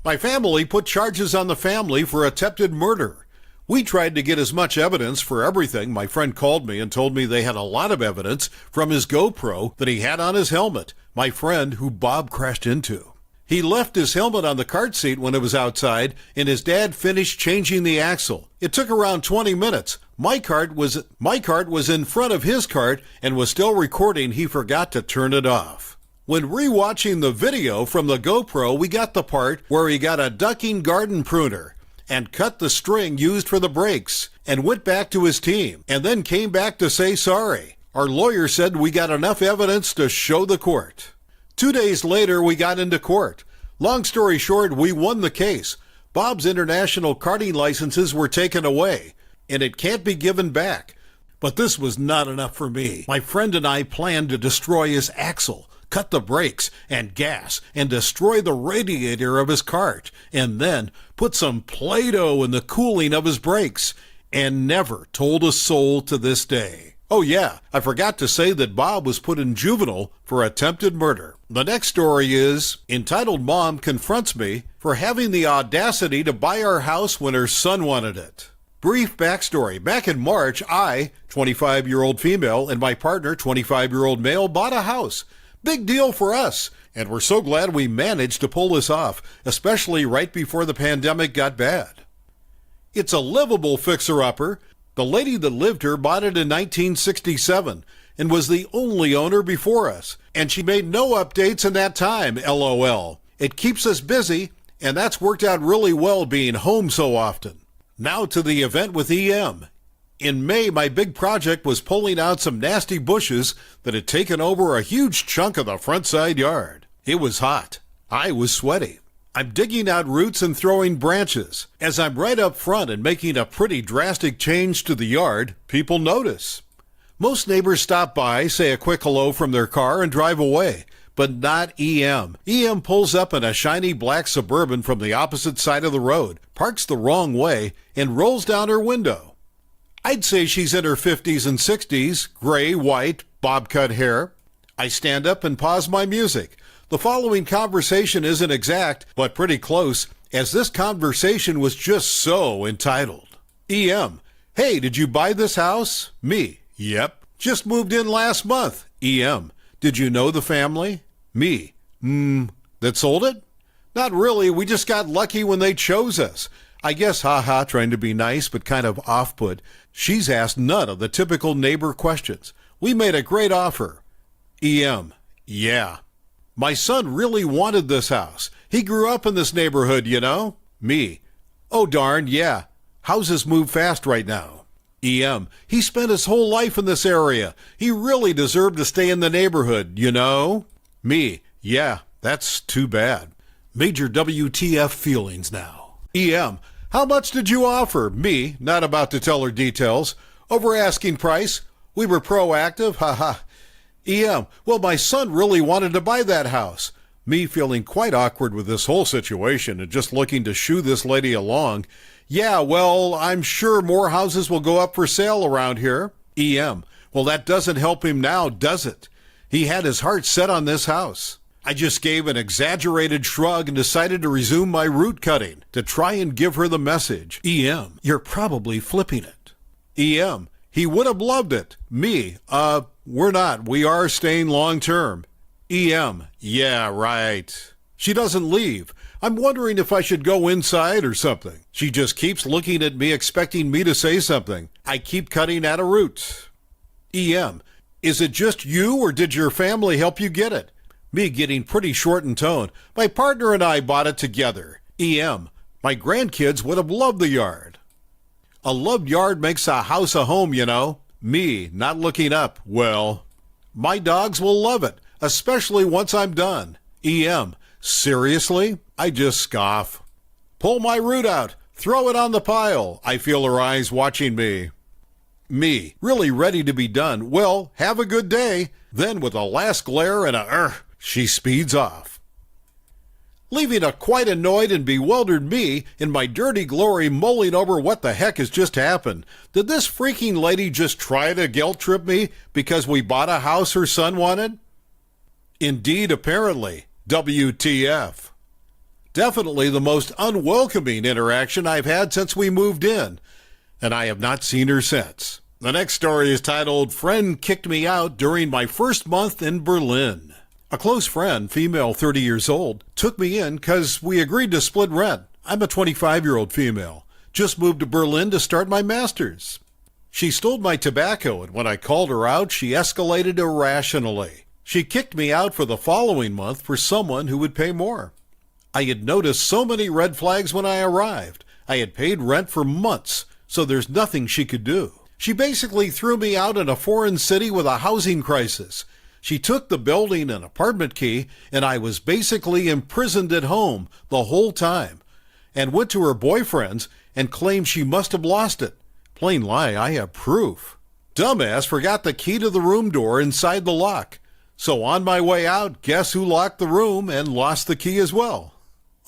My family put charges on the family for attempted murder. We tried to get as much evidence for everything. My friend called me and told me they had a lot of evidence from his GoPro that he had on his helmet, my friend who Bob crashed into. He left his helmet on the cart seat when it was outside, and his dad finished changing the axle. It took around 20 minutes. My cart was in front of his cart and was still recording. He forgot to turn it off. When rewatching the video from the GoPro, we got the part where he got a ducking garden pruner and cut the string used for the brakes, and went back to his team, and then came back to say sorry. Our lawyer said we got enough evidence to show the court. 2 days later, we got into court. Long story short, we won the case. Bob's international karting licenses were taken away, and it can't be given back. But this was not enough for me. My friend and I planned to destroy his axle, cut the brakes and gas, and destroy the radiator of his cart, and then put some Play-Doh in the cooling of his brakes, and never told a soul to this day. Oh yeah, I forgot to say that Bob was put in juvenile for attempted murder. The next story is, entitled Mom Confronts Me for Having the Audacity to Buy Our House When Her Son Wanted It. Brief backstory. Back in March, I, 25-year-old female, and my partner, 25-year-old male, bought a house. Big deal for us, and we're so glad we managed to pull this off, especially right before the pandemic got bad. It's a livable fixer-upper. The lady that lived here bought it in 1967 and was the only owner before us, and she made no updates in that time, LOL. It keeps us busy, and that's worked out really well being home so often. Now to the event with EM. In May, my big project was pulling out some nasty bushes that had taken over a huge chunk of the front side yard. It was hot. I was sweaty. I'm digging out roots and throwing branches. As I'm right up front and making a pretty drastic change to the yard, people notice. Most neighbors stop by, say a quick hello from their car, and drive away. But not EM. EM pulls up in a shiny black Suburban from the opposite side of the road, parks the wrong way, and rolls down her window. I'd say she's in her 50s and 60s, gray, white, bob-cut hair. I stand up and pause my music. The following conversation isn't exact, but pretty close, as this conversation was just so entitled. EM: Hey, did you buy this house? Me: Yep. Just moved in last month. EM: Did you know the family? Me: That sold it? Not really, we just got lucky when they chose us. I guess haha, trying to be nice but kind of off-put. She's asked none of the typical neighbor questions. We made a great offer. EM: Yeah. My son really wanted this house. He grew up in this neighborhood, you know. Me: Oh darn, yeah. Houses move fast right now. EM: He spent his whole life in this area. He really deserved to stay in the neighborhood, you know. Me: Yeah, that's too bad. Major WTF feelings now. EM: How much did you offer? Me, not about to tell her details. Over asking price. We were proactive, haha. EM: Well, my son really wanted to buy that house. Me, feeling quite awkward with this whole situation and just looking to shoo this lady along. Yeah, well, I'm sure more houses will go up for sale around here. EM: Well, that doesn't help him now, does it? He had his heart set on this house. I just gave an exaggerated shrug and decided to resume my root cutting to try and give her the message. EM: You're probably flipping it. EM, he would have loved it. Me, we're not. We are staying long term. EM, yeah, right. She doesn't leave. I'm wondering if I should go inside or something. She just keeps looking at me expecting me to say something. I keep cutting at a root. EM, is it just you or did your family help you get it? Me getting pretty short in tone. My partner and I bought it together. EM, my grandkids would have loved the yard. A loved yard makes a house a home, you know. Me, not looking up. Well, my dogs will love it, especially once I'm done. EM, seriously? I just scoff. Pull my root out. Throw it on the pile. I feel her eyes watching me. Me, really ready to be done. Well, have a good day. Then with a last glare and she speeds off, leaving a quite annoyed and bewildered me in my dirty glory mulling over what the heck has just happened. Did this freaking lady just try to guilt trip me because we bought a house her son wanted? Indeed, apparently. WTF. Definitely the most unwelcoming interaction I've had since we moved in, and I have not seen her since. The next story is titled, Friend Kicked Me Out During My First Month in Berlin. A close friend, female 30 years old, took me in because we agreed to split rent. I'm a 25-year-old female. Just moved to Berlin to start my master's. She stole my tobacco, and when I called her out, she escalated irrationally. She kicked me out for the following month for someone who would pay more. I had noticed so many red flags when I arrived. I had paid rent for months, so there's nothing she could do. She basically threw me out in a foreign city with a housing crisis. She took the building and apartment key, and I was basically imprisoned at home the whole time, and went to her boyfriend's and claimed she must have lost it. Plain lie, I have proof. Dumbass forgot the key to the room door inside the lock. So on my way out, guess who locked the room and lost the key as well?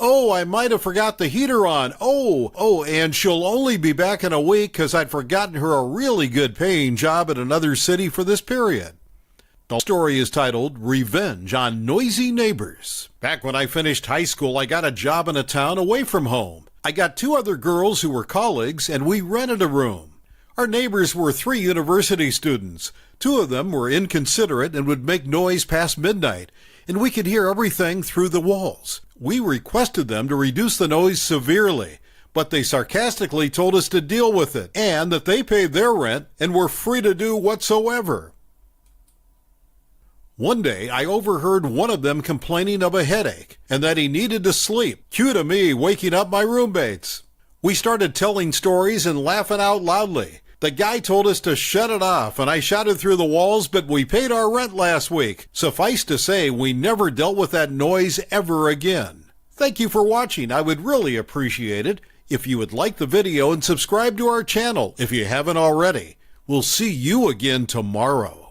Oh, I might have forgot the heater on. Oh, and she'll only be back in a week because I'd forgotten her a really good paying job at another city for this period. The story is titled, Revenge on Noisy Neighbors. Back when I finished high school, I got a job in a town away from home. I got 2 other girls who were colleagues, and we rented a room. Our neighbors were 3 university students. 2 of them were inconsiderate and would make noise past midnight, and we could hear everything through the walls. We requested them to reduce the noise severely, but they sarcastically told us to deal with it, and that they paid their rent and were free to do whatsoever. One day, I overheard one of them complaining of a headache and that he needed to sleep. Cue to me waking up my roommates. We started telling stories and laughing out loudly. The guy told us to shut it off, and I shouted through the walls, but we paid our rent last week. Suffice to say, we never dealt with that noise ever again. Thank you for watching. I would really appreciate it if you would like the video and subscribe to our channel if you haven't already. We'll see you again tomorrow.